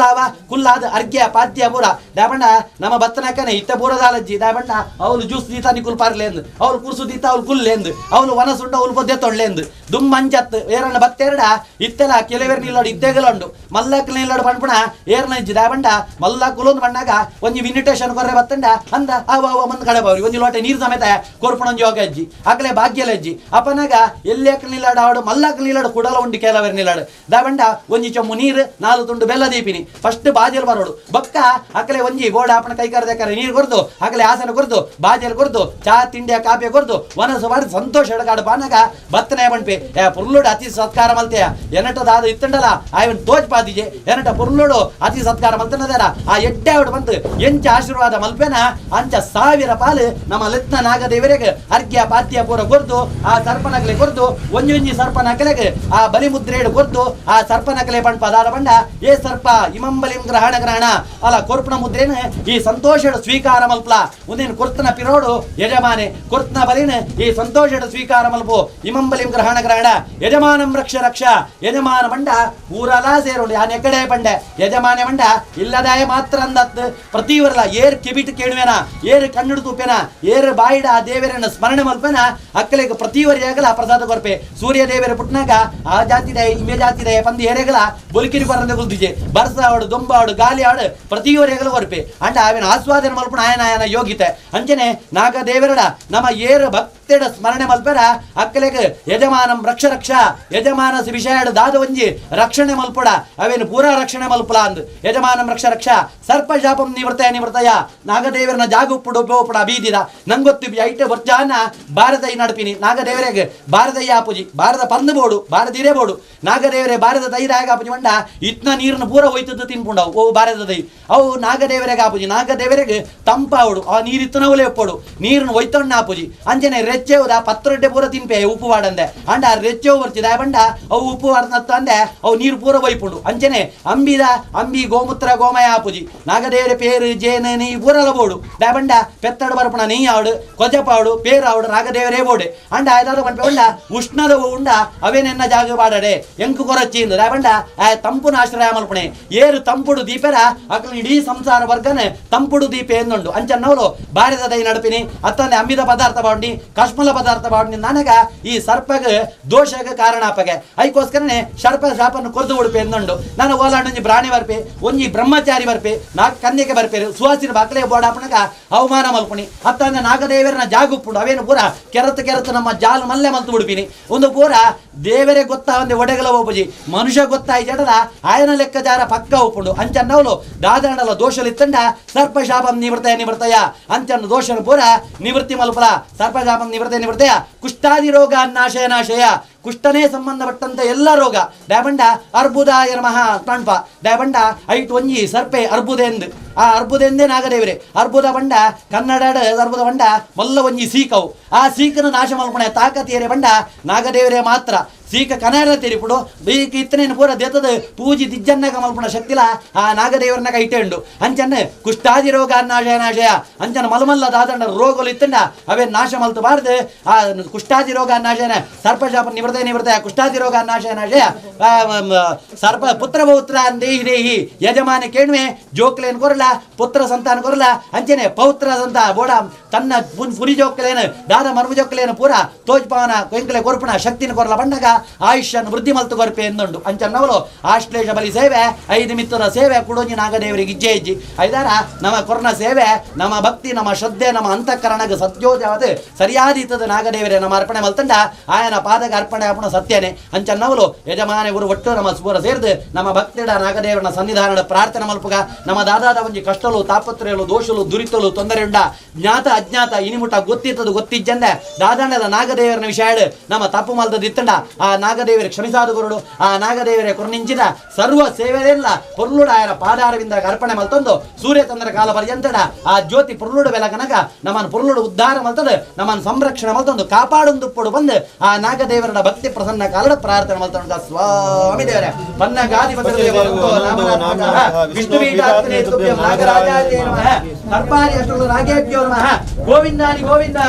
ಕುಲ್ಲಾದ ಅರ್ಘ್ಯ ಪಾದ್ಯ ಪೂರ ದಾಬಣ್ಣ ನಮ್ಮ ಬತ್ತನಕ್ಕನೆ ಇತ್ತ ಪೂರದಾಲಜ್ಜಿ ದಾಬಣ್ಣ ಅವಳು ಜ್ಯೂಸ್ ದೀತ ನಿಕುಲ್ ಪಾರ್ಲೆಂದು ಅವಳು ಕುರ್ಸು ದೀತ ಅವಳು ಕುಲ್ಲೆಂದು ಅವಳು ವನಸುಂಡ ಅವಳು ಬೊದ್ದೆ ತೊಳ್ಳೆಂದು ದುಮ್ಮಂಚತ್ ಏರಣ್ಣ ಬತ್ತೆರಡ ಇತ್ತೆಲ್ಲ ಕೆಲವೇರು ನಿಲ್ಲೋಡು ಇತ್ತೆಗಲುಂಡು ಮಲ್ಲಕ್ ನಿಲ್ಲೋಡು ಪಣ್ಪುಣ ಏರ್ನ ಇಜ್ಜಿ ದಾಬಣ್ಣ ಮಲ್ಲ ಕುಲೊಂದು ಬಣ್ಣಾಗ ಒಂಜಿ ಇನ್ವಿಟೇಷನ್ ಕೊರ್ರೆ ಬತ್ತಂಡ ಅಂದ ಅವ ಮಂದ್ ಕಡೆ ಬಾವ್ರಿ ಒಂಜಿ ಲೋಟೆ ನೀರು ಸಮೇತ ಕೊರ್ಪುಣೊಂಜಿ ಯೋಗ ಅಜ್ಜಿ ಅಕಲೆ ಭಾಗ್ಯಲ ಅಜ್ಜಿ ಅಪ್ಪನಾಗ ಎಲ್ಲೇಕ್ ನಿಲ್ಲಾಡು ಆವಡು ಮಲ್ಲಕ್ ನಿಲ್ಲಾಡು ಕುಡಲ ಉಂಡಿ ಕೆಲವೇರು ನಿಲ್ಲಾಡು ದಾಬಣ್ಣ ಒಂಜಿ ಚೊಮ್ಮು ನೀರು 4 ತುಂಡು ಬೆಲ್ಲ ದೀಪಿನಿ ಫಸ್ಟ್ ಬಾಜಲ್ ಬರೋಡು ಬಕ್ಕ ಅಕಲೆ ಒಂಜಿ ಗೋಡ ಆಪಣ ಕೈಕಾರದಕ್ಕಾರೆ ನೀರು ಕೊರ್ದು ಅಕಲೆ ಆಸನ ಕೊರ್ದು ಬಾಜಲ್ ಕೊರ್ದು ಚಾ ತಿಂಡಿಯ ಕಾಫಿ ಕೊರ್ದು ವನಸು ಮಾಡಿ ಸಂತೋಷ ಎಡಗಾಡು ಬಾನಾಗ ಬತ್ತನೆ ಬಣ್ಪೆ ಪುರ್ಲುಡು ಅತಿ ಸತ್ಕಾರ ಮಲ್ತೆಯ ಎನಟದಾದ ಇತ್ತಂಡಲ ಆಯ್ವನ್ ತೋಜ್ ಪಾದಿಜೆ ಎನಟ ಪುರ್ಲುಡು ಅತಿ ಸತ್ಕಾರ ಮಲ್ತನದಾರ ಆ ಎಡ್ಡೆ ಅವಡು ಬಂತು ಎಂಚ ಆಶೀರ್ವಾದ ಮಲ್ಪೆನ ಅಂಚ 1000 ಪಾಲು ನಮ್ಮ ಲೆತ್ನ ನಾಗದೇವರಿಗೆ ಅರ್ಘ್ಯ ಪಾದ್ಯ ಪೂರ ಕೊರ್ದು ಆ ಸರ್ಪನಕಲೆ ಕೊರ್ದು ಒಂಜಿ ಸರ್ಪನಕಲೆಗೆ ಆ ಬಲಿ ಮುದ್ರೆಡು ಕೊರ್ದು ಆ ಸರ್ಪನಕಲೆ ಪಣ್ ಪದಾರ ಬಂಡ ಏ ಸರ್ಪ ಇಮಂಬಲಿಂ ಗ್ರಹಣ ಅಲ್ಲ ಕೊರ್ಪಣ ಮುದ್ರೇನ ಈ ಸಂತೋಷದ ಸ್ವೀಕಾರ ಮಲ್ಪಲ ಒಂದೇನು ಕೊರ್ತನ ಪಿರೋಡು ಯಜಮಾನೆ ಕೊರ್ತನ ಬಲಿನ ಈ ಸಂತೋಷದ ಸ್ವೀಕಾರ ಮಲ್ಪು ಇಮಂಬಲಿಂ ಗ್ರಹಣ ಯಜಮಾನಂ ರಕ್ಷ ಯಜಮಾನ ಬಂಡ ಊರಲಾ ಸೇರೋಡು ಯಾನ್ ಎಕಡೆ ಬಂಡೆ ಯಜಮಾನೆ ಬಂಡ ಇಲ್ಲದಾಯ ಮಾತ್ರ ಅಂದತ್ ಪ್ರತಿವರಲ ಏರ್ ಕಿಬಿಟ್ ಕೇಳುವೆನ ಏರ್ ಕಣ್ಣುಡು ತೂಪೆನ ಏರ್ ಬಾಯಿಡ ಆ ದೇವರನ್ನ ಸ್ಮರಣೆ ಮಲ್ಪೆನ ಅಕ್ಕಲಿಗೆ ಪ್ರತಿವರಿಯಾಗಲ ಪ್ರಸಾದ ಕೊರ್ಪೆ ಸೂರ್ಯ ದೇವರ ಪುಟ್ನಾಗ ಆ ಜಾತಿದೆ ಇಮೆ ಜಾತಿದೆ ಪಂದಿ ಏರೆಗಲ ಬೊಲಿಕಿರಿ ಬರಂದೆ ಗುಲ್ದಿಜೆ ಬರ್ಸಾವಡು ದೊಂಬಾವಡು ಗಾಲಿ ಆಡು ಪ್ರತಿವರಿಯಾಗಲ ಕೊರ್ಪೆ ಅಂಡ ಅವೇನ ಆಸ್ವಾದನೆ ಮಲ್ಪನ ಆಯನ ಯೋಗಿತೆ ಅಂಚನೆ ನಾಗ ದೇವರಡ ನಮ್ಮ ಏರ್ ಭಕ್ತ ಭಕ್ತೆಡ ಸ್ಮರಣೆ ಮಲ್ಪೆರ ಅಕ್ಕಲೆಗೆ ಯಜಮಾನಂ ರಕ್ಷ ರಕ್ಷ ಯಜಮಾನಸ ವಿಷಯ ದಾದ ಒಂಜಿ ರಕ್ಷಣೆ ಮಲ್ಪಡ ಅವೇನು ಪೂರಾ ರಕ್ಷಣೆ ಮಲ್ಪಲ ಅಂದ್ ಯಜಮಾನಂ ರಕ್ಷ ರಕ್ಷ ಸರ್ಪ ಶಾಪಂ ನಿವೃತ್ತಯ ನಾಗದೇವರನ ಜಾಗ ಉಪ್ಪುಡು ಉಪೋಪಡ ಬೀದಿದ ನಂಗೊತ್ತು ಐಟೆ ವರ್ಜಾನ ಭಾರತೈ ನಡಪಿನಿ ನಾಗದೇವರಿಗೆ ಭಾರತಯ್ಯ ಆಪುಜಿ ಭಾರತ ಪಂದು ಬೋಡು ಭಾರತೀರೇ ಬೋಡು ನಾಗದೇವರೇ ಭಾರತ ದೈರಾಗ ಆಪುಜಿ ಮಂಡ ಇತ್ನ ನೀರನ್ನು ಪೂರ ಹೋಯ್ತದ್ದು ತಿನ್ಪುಂಡವು ಓ ಭಾರತ ದೈ ಅವು ನಾಗದೇವರಿಗೆ ಆಪುಜಿ ನಾಗದೇವರಿಗೆ ತಂಪಾವಡು ಆ ನೀರಿತ್ತನ ಒಲೆ ಒಪ್ಪಡು ನೀರನ್ನು ಒಯ್ತಣ್ಣ ಆಪುಜಿ ಅಂಜನೆ ರೆಚ್ಚೆವುದ ಪತ್ರೊಡ್ಡೆ ಪೂರ ತಿನ್ಪೆ ಉಪ್ಪು ವಾಡಂದೆ ಅಂಡ ರೆಚ್ಚೆವು ಬರ್ತಿದ ಬಂಡ ಅವು ಉಪ್ಪು ವಾಡನತ್ತ ಅಂದೆ ಅವು ನೀರು ಪೂರ ಒಯ್ಪುಂಡು ಅಂಚನೆ ಅಂಬಿ ಗೋಮೂತ್ರ ಗೋಮಯ ಆಪುಜಿ ನಾಗದೇವರ ಪೇರು ಜೇನು ನೀ ಪೂರಲ ಬೋಡು ಬಂಡ ಪೆತ್ತಡು ಬರಪಣ ನೀ ಆವಡು ಕೊಜಪಾವಡು ಪೇರು ಆವಡು ನಾಗದೇವರೇ ಬೋಡೆ ಅಂಡ ಆಯ್ದಾದ ಬಂಡ ಬಂಡ ಉಷ್ಣದ ಉಂಡ ಅವೇನೆನ್ನ ಜಾಗ ಬಾಡಡೆ ಎಂಕು ಕೊರಚಿ ಬಂಡ ಆ ತಂಪುನ ಆಶ್ರಯ ಮಲ್ಪಣೆ ಏರು ತಂಪುಡು ದೀಪರ ಅಕಲ್ ಇಡೀ ಸಂಸಾರ ವರ್ಗನೆ ತಂಪುಡು ದೀಪ ಎಂದುಂಡು ಅಂಚನ್ನವಲು ಭಾರತ ದೈ ನಡಪಿನಿ ಅತ್ತಂದೆ ಅಂಬಿದ ಪದಾರ್ಥ ಬಾಡ್ನಿ ಕಶ್ಮಲ ಪದಾರ್ಥ ಬಾಡ್ನಿ ನನಗ ಈ ಸರ್ಪಗ ದೋಷಗ ಕಾರಣಾಪಗೆ ಅದಕ್ಕೋಸ್ಕರನೇ ಸರ್ಪ ಶಾಪನ್ನು ಕೊರ್ದು ಉಡುಪೆ ಎಂದುಂಡು ನಾನು ಓಲಾಂಡೊಂಜಿ ಪ್ರಾಣಿ ಬರ್ಪೆ ಒಂಜಿ ಬ್ರಹ್ಮಚಾರಿ ಬರ್ಪೆ ನಾಲ್ಕು ಕನ್ಯಕೆ ಬರ್ಪೇರು ಸುವಾಸಿನ ಬಾಕ್ಲೆ ಬೋಡಾಪಣಗ ಅವಮಾನ ಮಲ್ಪುಣಿ ಅತ್ತಂದೆ ನಾಗದೇವರನ ಜಾಗುಪ್ಪುಡು ಅವೇನು ಪೂರ ಕೆರತು ನಮ್ಮ ಜಾಲು ಮಲ್ಲೆ ಮಲ್ತು ಉಡುಪಿನಿ ಒಂದು ಪೂರ ದೇವರೇ ಗೊತ್ತಾ ಒಂದೆ ಒಡೆಗಲ ಒಬ್ಬಜಿ ಮನುಷ್ಯ ಗೊತ್ತಾಯಿ ಜಡದ ಆಯನ ಲೆಕ್ಕಚಾರ ಪಕ್ಕ ಒಪ್ಪುಂಡು ಅಂಚನ್ನವಲು ದಾದರಣಲ ದೋಷಲಿತ್ತಂಡ ಸರ್ಪ ಶಾಪಂ ನಿವೃತ್ತಯ ಅಂಚನ್ನ ದೋಷನ ಪೂರ ನಿವೃತ್ತಿ ಮಲ್ಪಲ ಸರ್ಪ ಶಾಪಂ ನಿವೃತ್ತಯ ಕುಷ್ಠಾದಿ ರೋಗ ನಾಶಯ ಕುಷ್ಠನೇ ಸಂಬಂಧಪಟ್ಟಂತ ಎಲ್ಲ ರೋಗ ದಯಬಂಡ ಅರ್ಬುದಾಯ ನಮಃ ಕಾಣ್ಪ ದಯಬಂಡ ಐಟ್ ಒಂಜಿ ಸರ್ಪೆ ಅರ್ಬುದೆಂದು ಆ ಅರ್ಬುದೆಂದೇ ನಾಗದೇವರೇ ಅರ್ಬುದ ಬಂಡ ಕನ್ನಡ ಅರ್ಬುದ ಬಂಡ ಮಲ್ಲ ಒಂಜಿ ಸೀಕವು ಆ ಸೀಕನ ನಾಶ ಮಲ್ಪಣೆ ತಾಕತಿಯರೇ ಬಂಡ ನಾಗದೇವರೇ ಮಾತ್ರ ಸೀಕ ಕನ್ನಡ ತೆರಿಪುಡು ಬೀಕ ಇತ್ತನೇನು ಪೂರ ದೇತದ ಪೂಜಿ ದಿಜ್ಜನ್ನಗ ಮಲ್ಪಣ ಶಕ್ತಿಲ ಆ ನಾಗದೇವರನ್ನ ಇಟ್ಟೆಂಡು ಅಂಚನ್ನ ಕುಷ್ಠಾದಿ ರೋಗ ನಾಶಯ ಅಂಚನ ಮಲಮಲ್ಲ ದಾದಂಡ ರೋಗಗಳು ಇತ್ತಂಡ ಅವೇ ನಾಶ ಮಲ್ತಬಾರ್ದು ಆ ಕುಷ್ಠಾದಿ ರೋಗ ನಾಶನ ಸರ್ಪಶಾಪ ನಿವೃತ್ತಯ ಕುಷ್ಠಾದಿ ರೋಗ ನಾಶಯ ಸರ್ಪ ಪುತ್ರ ಪೌತ್ರ ದೇಹಿ ಯಜಮಾನ ಕೇಳುವೆ ಜೋಕ್ಲೇನು ಕೊರಲ ಪುತ್ರ ಸಂತಾನ ಕೊರಲ ಅಂಚನೆ ಪೌತ್ರ ಸಂತ ಬೋಡ ತನ್ನ ಪುರಿ ಜೋಕ್ಲೇನು ದಾದ ಮರ್ಮ ಜೋಕ್ಲೇನು ಪೂರ ತೋಜ್ಪಾನ ಕೊಯ್ಕಲೆ ಕೊರ್ಪಣ ಶಕ್ತಿನ ಕೊರಲ ಬಂಡಗ ಆಯುಷ್ಯನ್ನು ವೃದ್ಧಿ ಮಲ್ತು ಕೊರಪೆ ಎಂದುಂಡು ಅಂಚನ್ನವಲು ಆಶ್ಲೇಷ ಬಲಿ ಸೇವೆ 5 ಮಿತ್ತದ ಸೇವೆ ಕುಡೋಂಜಿ ನಾಗದೇವರಿಗೆ ಇಜ್ಜೆ ಐದಾರ ನಮ್ಮ ಕೊರ್ನ ಸೇವೆ ನಮ್ಮ ಭಕ್ತಿ ನಮ್ಮ ಶ್ರದ್ಧೆ ನಮ್ಮ ಅಂತಃಕರಣಗ ಸತ್ಯೋಜಾವತ್ ಸರಿಯಾದೀತದ ನಾಗದೇವರೇ ನಮ್ಮ ಅರ್ಪಣೆ ಮಲ್ತಂಡ ಆಯನ ಪಾದಗ ಅರ್ಪಣೆ ಆಪಣ ಸತ್ಯನೇ ಅಂಚನ್ನವಲು ಯಜಮಾನೆ ಊರು ಒಟ್ಟು ನಮ್ಮ ಸ್ಪೂರ ಸೇರಿದು ನಮ್ಮ ಭಕ್ತಿಡ ನಾಗದೇವರನ ಸನ್ನಿಧಾನದ ಪ್ರಾರ್ಥನೆ ಮಲ್ಪುಗ ನಮ್ಮ ದಾದಾದ ಒಂಜಿ ಕಷ್ಟಲು ತಾಪತ್ರಯಲು ದೋಷಲು ದುರಿತಲು ತೊಂದರೆ ಉಂಡ ಜ್ಞಾತ ಅಜ್ಞಾತ ಇನಿಮುಟ ಗೊತ್ತಿತ್ತದು ಗೊತ್ತಿಜ್ಜಂದೆ ದಾದಾಂಡದ ನಾಗದೇವರನ ವಿಷಯ ನಮ್ಮ ತಪ್ಪು ಮಲ್ತದಿತ್ತಂಡ ಆ ನಾಗದೇವರೇ ಕ್ಷಮಿಸಾದ ಗುರುಡು ಆ ನಾಗದೇವರೇ ಕೊರ್ನಿಂಚಿನ ಸರ್ವ ಸೇವೆಯೆಲ್ಲ ಪೊರ್ಲುಡ ಆಯನ ಪಾದಾರವಿಂದ ಅರ್ಪಣೆ ಮಲ್ತಂದು ಸೂರ್ಯ ಚಂದ್ರ ಕಾಲ ಪರ್ಯಂತಡ ಆ ಜ್ಯೋತಿ ಪೊರ್ಲುಡು ಬೆಲಗನಗ ನಮ್ಮನ್ನು ಪೊರ್ಲುಡು ಉದ್ಧಾರ ಮಲ್ತದ ನಮ್ಮನ್ನು ಸಂರಕ್ಷಣೆ ಮಲ್ತಂದು ಕಾಪಾಡೊಂದು ಪೊಡು ಬಂದು ಆ ನಾಗದೇವರ ಭಕ್ತಿ ಪ್ರಸನ್ನ ಕಾಲದ ಪ್ರಾರ್ಥನೆ ಮಲ್ತಂಡ ಸ್ವಾಮಿ ದೇವರೇ ಪನ್ನ ಗಾದಿ ವಿಷ್ಣು ನಾಗರಾಜಾಯ ನಮಃ ಸರ್ಪಾರಿ ಅಷ್ಟು ನಾಗೇಭ್ಯೋ ನಮಃ ಗೋವಿಂದಾನಿ ಗೋವಿಂದ.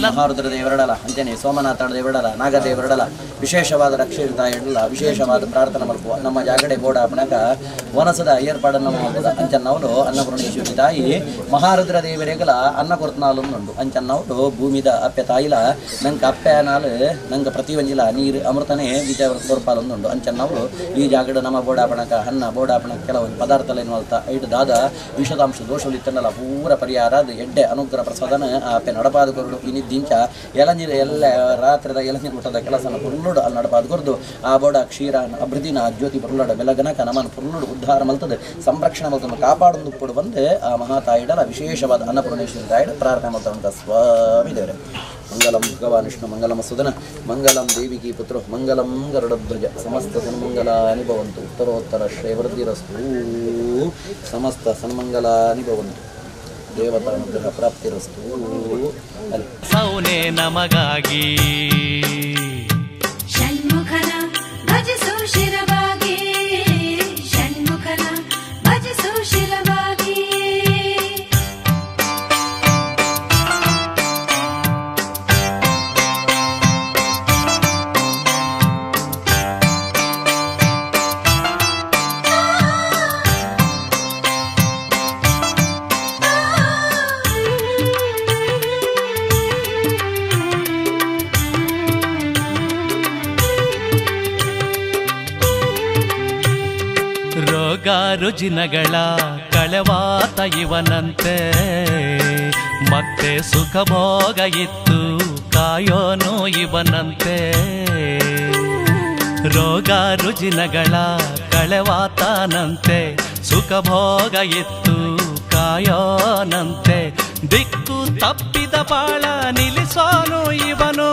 ಮಹಾರುದ್ರ ದೇವರಡಲ ಅಂಜನೆ ಸೋಮನಾಥ ದೇವರಡಲ ನಾಗದೇವರಡಲ ವಿಶೇಷವಾದ ರಕ್ಷಿತ ಇಡಲ ವಿಶೇಷವಾದ ಪ್ರಾರ್ಥನೆ ಮಲ್ಪುವ ನಮ್ಮ ಜಾಗಡೆ ಬೋಡ ಅಪ್ಪಣಕ ವನಸದ ಏರ್ಪಾಡನ್ನು ಮಾಡ್ಬೋದ ಅಂಚನ್ನವರು ಅನ್ನಪೂರ್ಣೇಶ್ವರಿ ತಾಯಿ ಮಹಾರುದ್ರ ದೇವರೇಗಲ ಅನ್ನ ಕೊರ್ತನಾಲೊಂದುಂಡು ಅಂಚನ್ನವರು ಭೂಮಿದ ಅಪ್ಪೆ ತಾಯಿಲ ನಂಗೆ ಅಪ್ಪೆ ನಾಲ್ ನಂಗೆ ಪ್ರತಿ ಒಂಜಿಲ ನೀರು ಅಮೃತನೇ ವಿಜಯ ತೋರ್ಪಾಲೊಂದುಂಡು ಅಂಚನ್ನವರು ಈ ಜಾಗಡ ನಮ್ಮ ಬೋಡಾಪಣಕ ಅನ್ನ ಬೋಡಾಪಣಕ ಕೆಲವೊಂದು ಪದಾರ್ಥಲೇನು ಅಲ್ತ ಐದು ದಾದ ವಿಷದಾಂಶ ದೋಷಲಿತ್ತನಲ್ಲ ಪೂರ ಪರಿಹಾರ ಅದು ಎಡ್ಡೆ ಅನುಗ್ರಹ ಪ್ರಸಾದನ ಅಪ್ಪೆ ನಡಪಾದ ಕೊರಡು ಇನ್ನಿದ್ದಿಂಚ ಎಳನೀರು ಎಲ್ಲ ರಾತ್ರಿದ ಎಳನೀರು ಊಟದ ಕೆಲಸನ ಪುರುಳುಡು ಅಲ್ಲಿ ನಡಪಾದ ಕೊರದು ಆ ಬೋಡ ಕ್ಷೀರ ಅಭಿವೃದ್ಧಿನ ಜ್ಯೋತಿ ಪುರುಳಡ ಬೆಲಗನಕ ನಮ್ಮನ್ನು ಪುರುಳುಡು ಉದ್ಧಾರ ಮಲ್ತದೆ ಸಂರಕ್ಷಣೆ ಮಲ್ತನ್ನು ಕಾಪಾಡೊಂದು ಕೂಡ ಬಂದು ಆ ಮಹಾತಾಯಿಡಲ ವಿಶೇಷವಾದ ಅನ್ನಪೂರ್ಣೇಶ್ವರಿ ತಾಯಿಡ ಪ್ರಾರ್ಥನೆ ಮಾಡ್ತಂತ ಸ್ವಾಮಿ ದೇವರೇ ಮಂಗಲಂ ಭಗವಾನ್ ವಿಷ್ಣು ಮಂಗಲಂ ಸುಧನ ಮಂಗಲಂ ದೇವಿಕಿ ಪುತ್ರೋ ಮಂಗಲಂ ಗರುಡಧ್ವಜ ಸಮಸ್ತ ಸನ್ಮಂಗಲಾನಿ ಭವಂತು ಉತ್ತರೋತ್ತರ ಶ್ರೇವೃದ್ಧಿರಸ್ತು ಸಮಸ್ತ ಸನ್ಮಂಗಲಾನಿ ಭವಂತು ದೇವತಾ ಅನುಗ್ರಹ ಪ್ರಾಪ್ತಿರಸ್ತು ಸೌನೆ ನಮಗಾಗಿ ಷಣ್ಮುಖನ ಭಜಿಸು ಶಿರವಾಗಿ ಷಣ್ಮುಖನ ಭಜಿಸು ಶಿರವಾಗಿ ರೋಗ ರುಜಿನಗಳ ಕಳೆವಾತ ಇವನಂತೆ ಮತ್ತೆ ಸುಖ ಭೋಗ ಇತ್ತು ಕಾಯೋನು ಇವನಂತೆ ರೋಗ ರುಜಿನಗಳ ಕಳೆವಾತನಂತೆ ಸುಖ ಭೋಗ ಇತ್ತು ಕಾಯೋನಂತೆ ದಿಕ್ಕು ತಪ್ಪಿದ ಬಾಳ ನಿಲ್ಲಿಸೋನು ಇವನು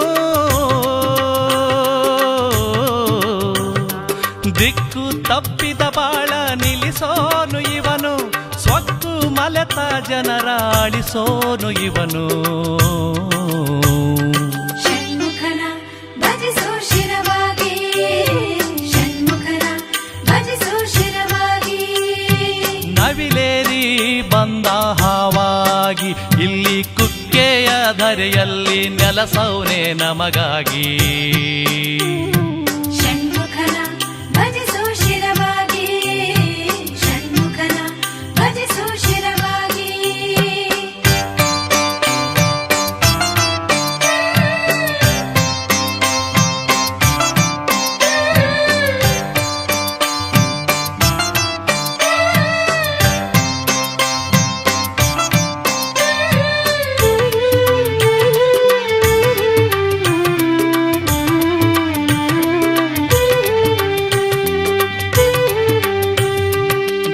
ದಿಕ್ಕು ತಪ್ಪಿದ ಬಾಳ ನಿಲ್ಲಿಸೋನು ಇವನು ಸ್ವಕ್ಕು ಮಲೆತ ಜನರ ಆಳಿಸೋನು ಇವನು ಷಣ್ಮುಖನ ಭಜಿಸು ಶಿರವಾಗಿ ಷಣ್ಮುಖನ ಭಜಿಸು ಶಿರವಾಗಿ ನವಿಲೇರಿ ಬಂದ ಹಾವಾಗಿ ಇಲ್ಲಿ ಕುಕ್ಕೆಯ ಧರೆಯಲ್ಲಿ ನೆಲಸೌನೆ ನಮಗಾಗಿ ಷಣ್ಮುಖನ ಭಜಿಸು ಶಿರವಾಗಿ ಷಣ್ಮುಖನ ಭಜಿಸು ಶಿರವಾಗಿ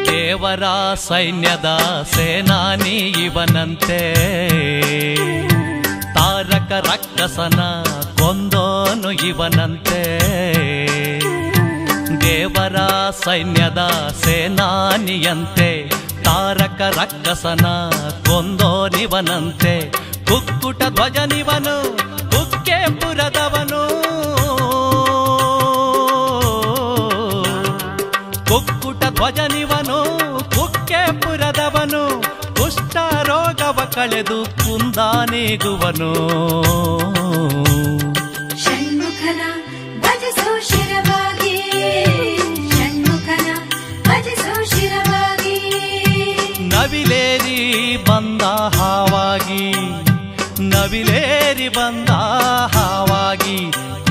ದೇವರ ಸೈನ್ಯದ ಸೇನಾನಿ ಇವನಂತೆ ತಾರಕ ರಕ್ಕಸನ ಕೊಂದೋನು ಇವನಂತೆ ದೇವರ ಸೈನ್ಯದ ಸೇನಾನಿಯಂತೆ ತಾರಕ ರಕ್ಕಸನ ಕೊಂದೋನಿವನಂತೆ ಕುಕ್ಕುಟ ಧ್ವಜನಿವನು ಕುಕ್ಕೆಪುರದವನು ಕುಕ್ಕುಟ ಧ್ವಜನಿವನು ಕುಕ್ಕೆಪುರದವನು ಕುಷ್ಠ ರೋಗವ ಕಳೆದು ಕುಂದಾನೇಗುವನು ಷಣ್ಮುಖನ ಭಜಿಸು ಶಿರವಾಗಿ ಷಣ್ಮುಖನ ಭಜಿಸು ಶಿರವಾಗಿ ನವಿಲೇರಿ ಬಂದ ಹಾವಾಗಿ ನವಿಲೇರಿ ಬಂದ ಹಾವಾಗಿ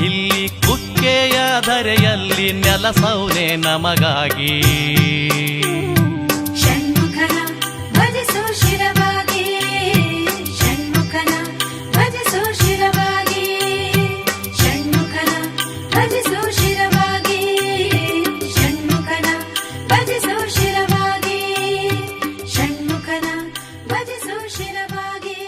ಇಲ್ಲಿ ಕುಕ್ಕೆಯ ಧರೆಯಲ್ಲಿ ನೆಲಸೌನೆ ನಮಗಾಗಿ ಷಣ್ಮುಖನ ಭಜಿಸು ಶಿರವಾಗಿ ಷಣ್ಮುಖನ ಭಜಿಸು ಶಿರವಾಗಿ ಷಣ್ಮುಖನ ಭಜಿಸು ಶಿರವಾಗಿ ಷಣ್ಮುಖನ ಭಜಿಸು ಶಿರವಾಗಿ ಷಣ್ಮುಖನ ಭಜಿಸು ಶಿರವಾಗಿ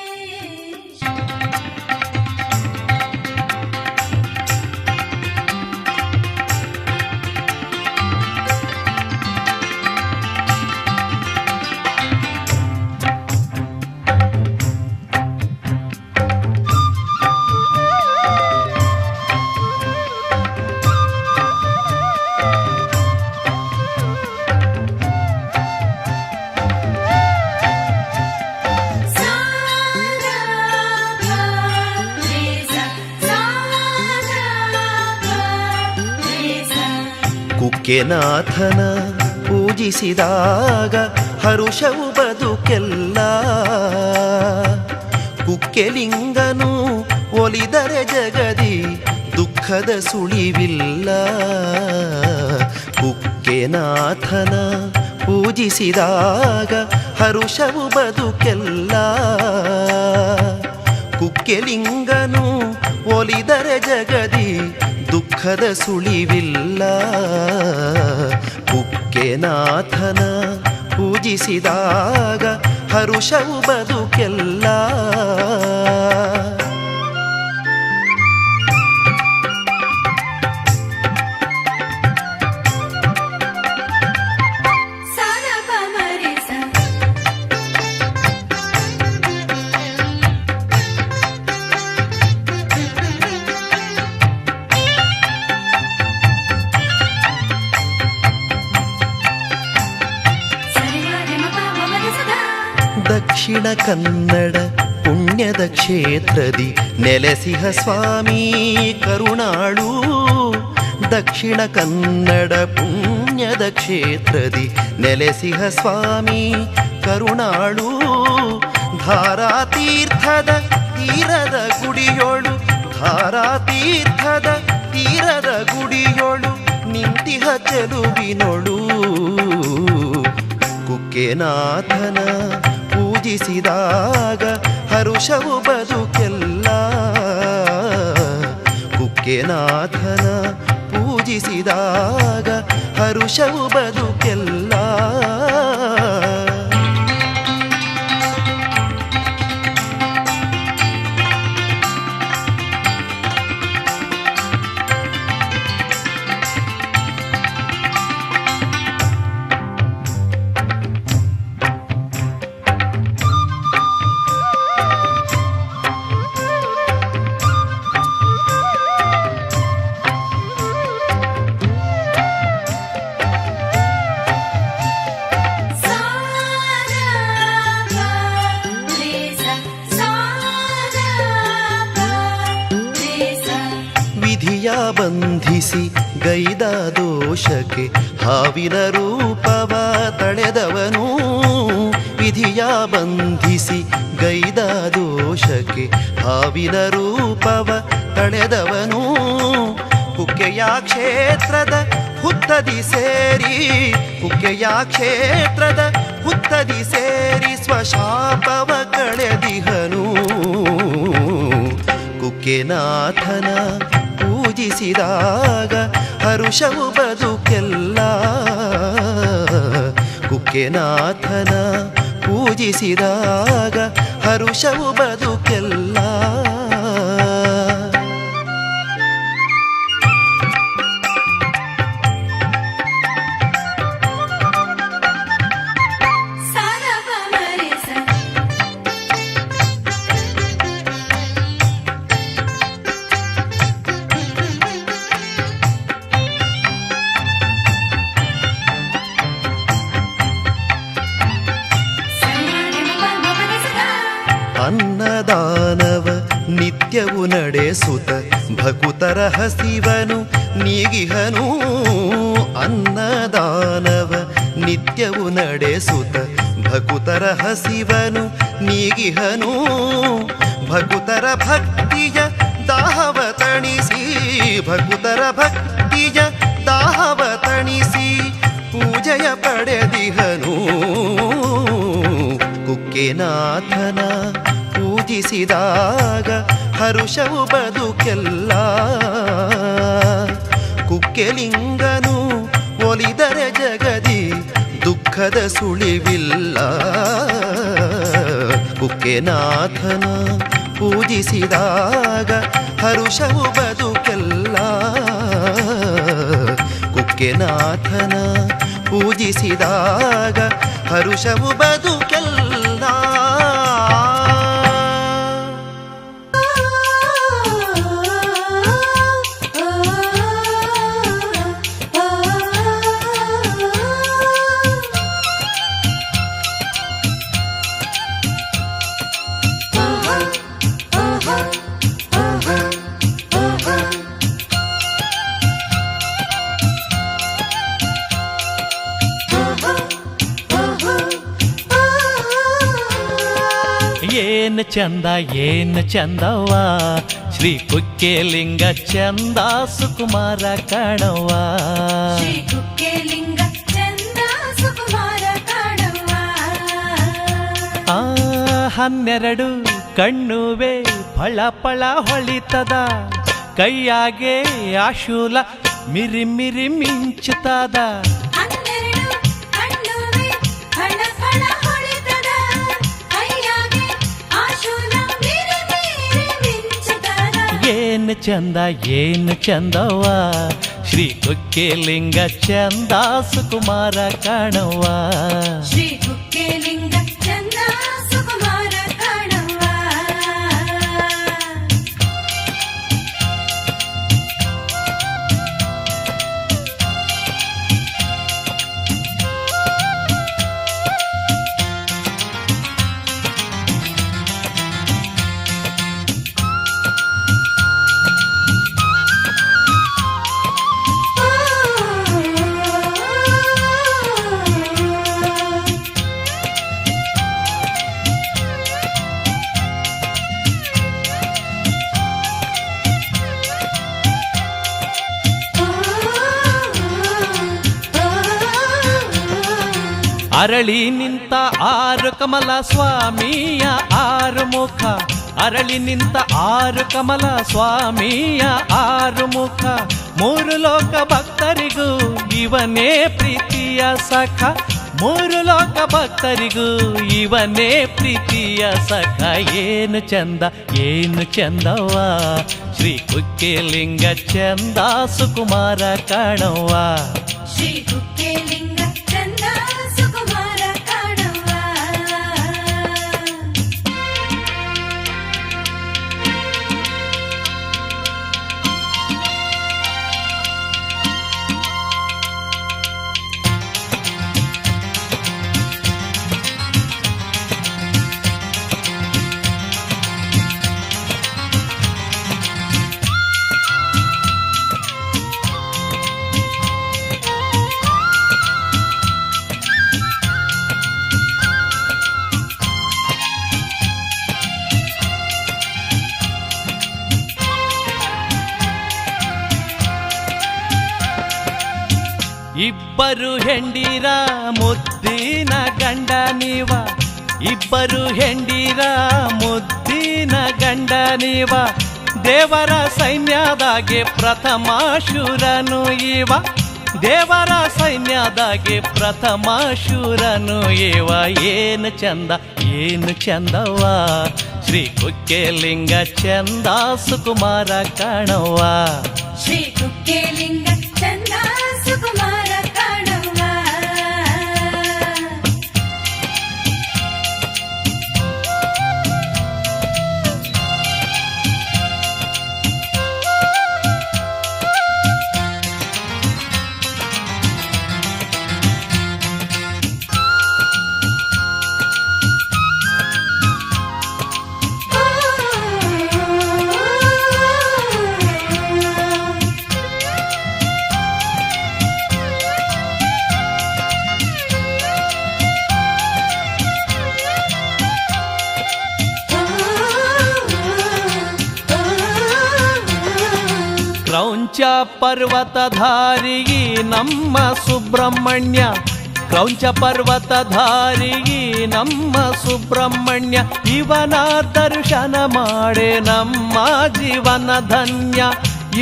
ಕುಕ್ಕೆನಾಥನ ಪೂಜಿಸಿದಾಗ ಹರುಷವು ಬದುಕೆಲ್ಲ. ಕುಕ್ಕೆಲಿಂಗನು ಒಲಿದರೆ ಜಗದಿ ದುಃಖದ ಸುಳಿವಿಲ್ಲ. ಕುಕ್ಕೆನಾಥನ ಪೂಜಿಸಿದಾಗ ಹರುಷವು ಬದುಕೆಲ್ಲ. ಕುಕ್ಕೆಲಿಂಗನು ಒಲಿದರೆ ಜಗದಿ ದುಃಖದ ಸುಳಿವಿಲ್ಲ. ಕುಕ್ಕೆನಾಥನ ಪೂಜಿಸಿದಾಗ ಹರುಷವು ಬದುಕೆಲ್ಲ. ದಕ್ಷಿಣ ಕನ್ನಡ ಪುಣ್ಯದ ಕ್ಷೇತ್ರದಿ ನೆಲೆಸಿಹ ಸ್ವಾಮಿ ಕರುಣಾಳು. ದಕ್ಷಿಣ ಕನ್ನಡ ಪುಣ್ಯದ ಕ್ಷೇತ್ರದಿ ನೆಲೆಸಿಹ ಸ್ವಾಮಿ ಕರುಣಾಳು. ಧಾರಾತೀರ್ಥದ ತೀರದ ಗುಡಿಯೋಳು, ಧಾರಾತೀರ್ಥದ ತೀರದ ಗುಡಿಯೋಳು ನಿಂತಿಹ ಚೆಲುವಿನೊಳು. ಕುಕ್ಕೆನಾಥನ ಪೂಜಿಸಿದಾಗ ಹರುಷವು ಬದುಕೆಲ್ಲ. ಕುಕ್ಕೆನಾಥನ ಪೂಜಿಸಿದಾಗ ಹರುಷವು ಬದುಕೆಲ್ಲ. ಬಂಧಿಸಿ ಗೈದ ದೋಷಕ್ಕೆ ಹಾವಿನ ರೂಪವ ತಳೆದವನು. ವಿಧಿಯ ಬಂಧಿಸಿ ಗೈದ ದೋಷಕ್ಕೆ ಹಾವಿನ ರೂಪವ ತಳೆದವನು. ಕುಕ್ಕೆಯ ಕ್ಷೇತ್ರದ ಹುತ್ತದಿ ಸೇರಿ, ಕುಕ್ಕೆಯ ಕ್ಷೇತ್ರದ ಹುತ್ತದಿ ಸೇರಿ ಸ್ವಶಾಪವ ಕಳೆದಿಹನು. ಕುಕ್ಕೆನಾಥನ ಪೂಜಿಸಿದಾಗ ಹರುಷವು ಬದುಕೆಲ್ಲ. ಕುಕ್ಕೆನಾಥನ ಪೂಜಿಸಿದಾಗ ಹರುಷವು ಬದುಕೆಲ್ಲ. ಅನ್ನದಾನವ ನಿತ್ಯವು ನಡೆಸುತ್ತ ಭಕುತರ ಹಸಿವನು ನೀಗಿಹನು. ಅನ್ನದಾನವ ನಿತ್ಯವು ನಡೆಸುತ್ತ ಭಕುತರ ಹಸಿವನು ನೀಗಿಹನು. ಭಕುತರ ಭಕ್ತಿಯ ದಾಹವ ತಣಿಸಿ, ಭಕುತರ ಭಕ್ತಿಯ ದಾಹವ ತಣಿಸಿ ಪೂಜೆಯ ಪಡೆದಿಹನು. ಕುಕ್ಕೆನಾಥನ ಪೂಜಿಸಿದಾಗ ಹರುಷವು ಬದುಕೆಲ್ಲ. ಕುಕ್ಕೆಲಿಂಗನು ಒಲಿದರೆ ಜಗದಿ ದುಃಖದ ಸುಳಿವಿಲ್ಲ. ಕುಕ್ಕೆನಾಥನ ಪೂಜಿಸಿದಾಗ ಹರುಷವು ಬದುಕೆಲ್ಲ. ಕುಕ್ಕೆನಾಥನ ಪೂಜಿಸಿದಾಗ ಹರುಷವು ಬದುಕೆಲ್ಲ. ಏನು ಚಂದ ಏನು ಚಂದವ್ವ ಶ್ರೀ ಕುಕ್ಕೆಲಿಂಗ ಚಂದ ಸುಕುಮಾರ ಕಾಣವ್ವ. ಶ್ರೀ ಕುಕ್ಕೆಲಿಂಗ ಚಂದ ಸುಕುಮಾರ ಕಾಣವ್ವ. 12 ಕಣ್ಣುವೆ ಫಳ ಫಳ ಹೊಳಿತದ, ಕೈಯಾಗೆ ಆಶೂಲ ಮಿರಿ ಮಿರಿ ಮಿಂಚುತ್ತದ. 12 ಕಣ್ಣುವೆ ಫಳ ಫಳ ಹೊಳಿತದ, ಕೈಯಾಗೆ ಆಶೂಲ ಮಿರಿ ಮಿರಿ ಮಿಂಚುತ್ತದ. ಏನು ಚಂದ ಏನು ಚಂದವ್ವ ಶ್ರೀ ಕುಕ್ಕೆಲಿಂಗ ಚಂದ ಸುಕುಮಾರ ಕಾಣವ್ವ. ಶ್ರೀ ಕುಕ್ಕೆಲಿಂಗ ಚಂದ ಸುಕುಮಾರ ಕಾಣವ್ವ. ಅರಳಿ ನಿಂತ 6 ಕಮಲ ಸ್ವಾಮಿಯ 6 ಮುಖ, ಅರಳಿ ನಿಂತ 6 ಕಮಲ ಸ್ವಾಮಿಯ 6 ಮುಖ. 3 ಲೋಕ ಭಕ್ತರಿಗೂ ಇವನೇ ಪ್ರೀತಿಯ ಸಖ, 3 ಲೋಕ ಭಕ್ತರಿಗೂ ಇವನೇ ಪ್ರೀತಿಯ ಸಖ. ಏನು ಚಂದ ಏನು ಚಂದವ್ವ ಶ್ರೀ ಕುಕ್ಕೆಲಿಂಗ ಚಂದ ಸುಕುಮಾರ ಕಾಣವ್ವ. ಶ್ರೀ ಕುಕ್ಕೆಲಿಂಗ ಚಂದ ಸುಕುಮಾರ ಕಾಣವ್ವ. ಇಬ್ಬರು ಹೆಂಡಿರ ಮುದ್ದಿನ ಗಂಡ ನೀವ, ಇಬ್ಬರು ಹೆಂಡಿರ ಮುದ್ದಿನ ಗಂಡ ನೀವ. ದೇವರ ಸೈನ್ಯದಾಗೆ ಪ್ರಥಮ ಶೂರನು ಇವ, ದೇವರ ಸೈನ್ಯದಾಗೆ ಪ್ರಥಮ ಶೂರನು ಇವ. ಏನು ಚಂದ ಏನು ಚಂದವ್ವ ಶ್ರೀ ಕುಕ್ಕೆಲಿಂಗ ಚಂದ ಸುಕುಮಾರ ಕಾಣವ್ವ. ಶ್ರೀ ಕುಕ್ಕೆಲಿಂಗ ಚಂದ ಸುಕುಮಾರ ಕಾಣವ್ವ. ಕ್ರೌಂಚ ಪರ್ವತಧಾರಿಗೆ ನಮ್ಮ ಸುಬ್ರಹ್ಮಣ್ಯ, ಕ್ರೌಂಚ ಪರ್ವತಧಾರಿಗೆ ನಮ್ಮ ಸುಬ್ರಹ್ಮಣ್ಯ. ಇವನ ದರ್ಶನ ಮಾಡೆ ನಮ್ಮ ಜೀವನ ಧನ್ಯ,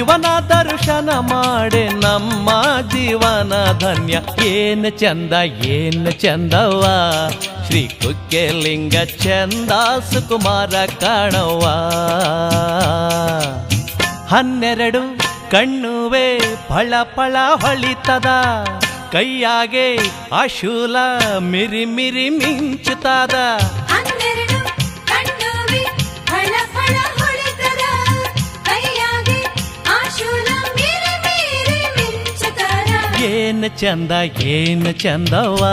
ಇವನ ದರ್ಶನ ಮಾಡೆ ನಮ್ಮ ಜೀವನ ಧನ್ಯ. ಏನು ಚಂದ ಏನು ಚಂದವ್ವ ಶ್ರೀ ಕುಕ್ಕೆಲಿಂಗ ಚಂದ ಸುಕುಮಾರ ಕಾಣವ್ವ. 12 ಕಣ್ಣುವೆ ಫಳ ಫಳ ಹೊಳಿತದ, ಕೈಯಾಗೆ ಆಶೂಲ ಮಿರಿ ಮಿರಿ ಮಿಂಚುತ್ತದ. 12 ಕಣ್ಣುವೆ ಫಳ ಫಳ ಹೊಳಿತದ, ಕೈಯಾಗೆ ಆಶೂಲ ಮಿರಿ ಮಿರಿ ಮಿಂಚುತ್ತದ. ಏನು ಚಂದ ಏನು ಚಂದವ್ವ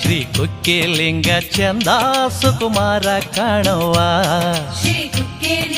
ಶ್ರೀ ಕುಕ್ಕೆಲಿಂಗ ಚಂದ ಸುಕುಮಾರ ಕಾಣವ್ವ. ಶ್ರೀ ಕುಕ್ಕೆಲಿಂಗ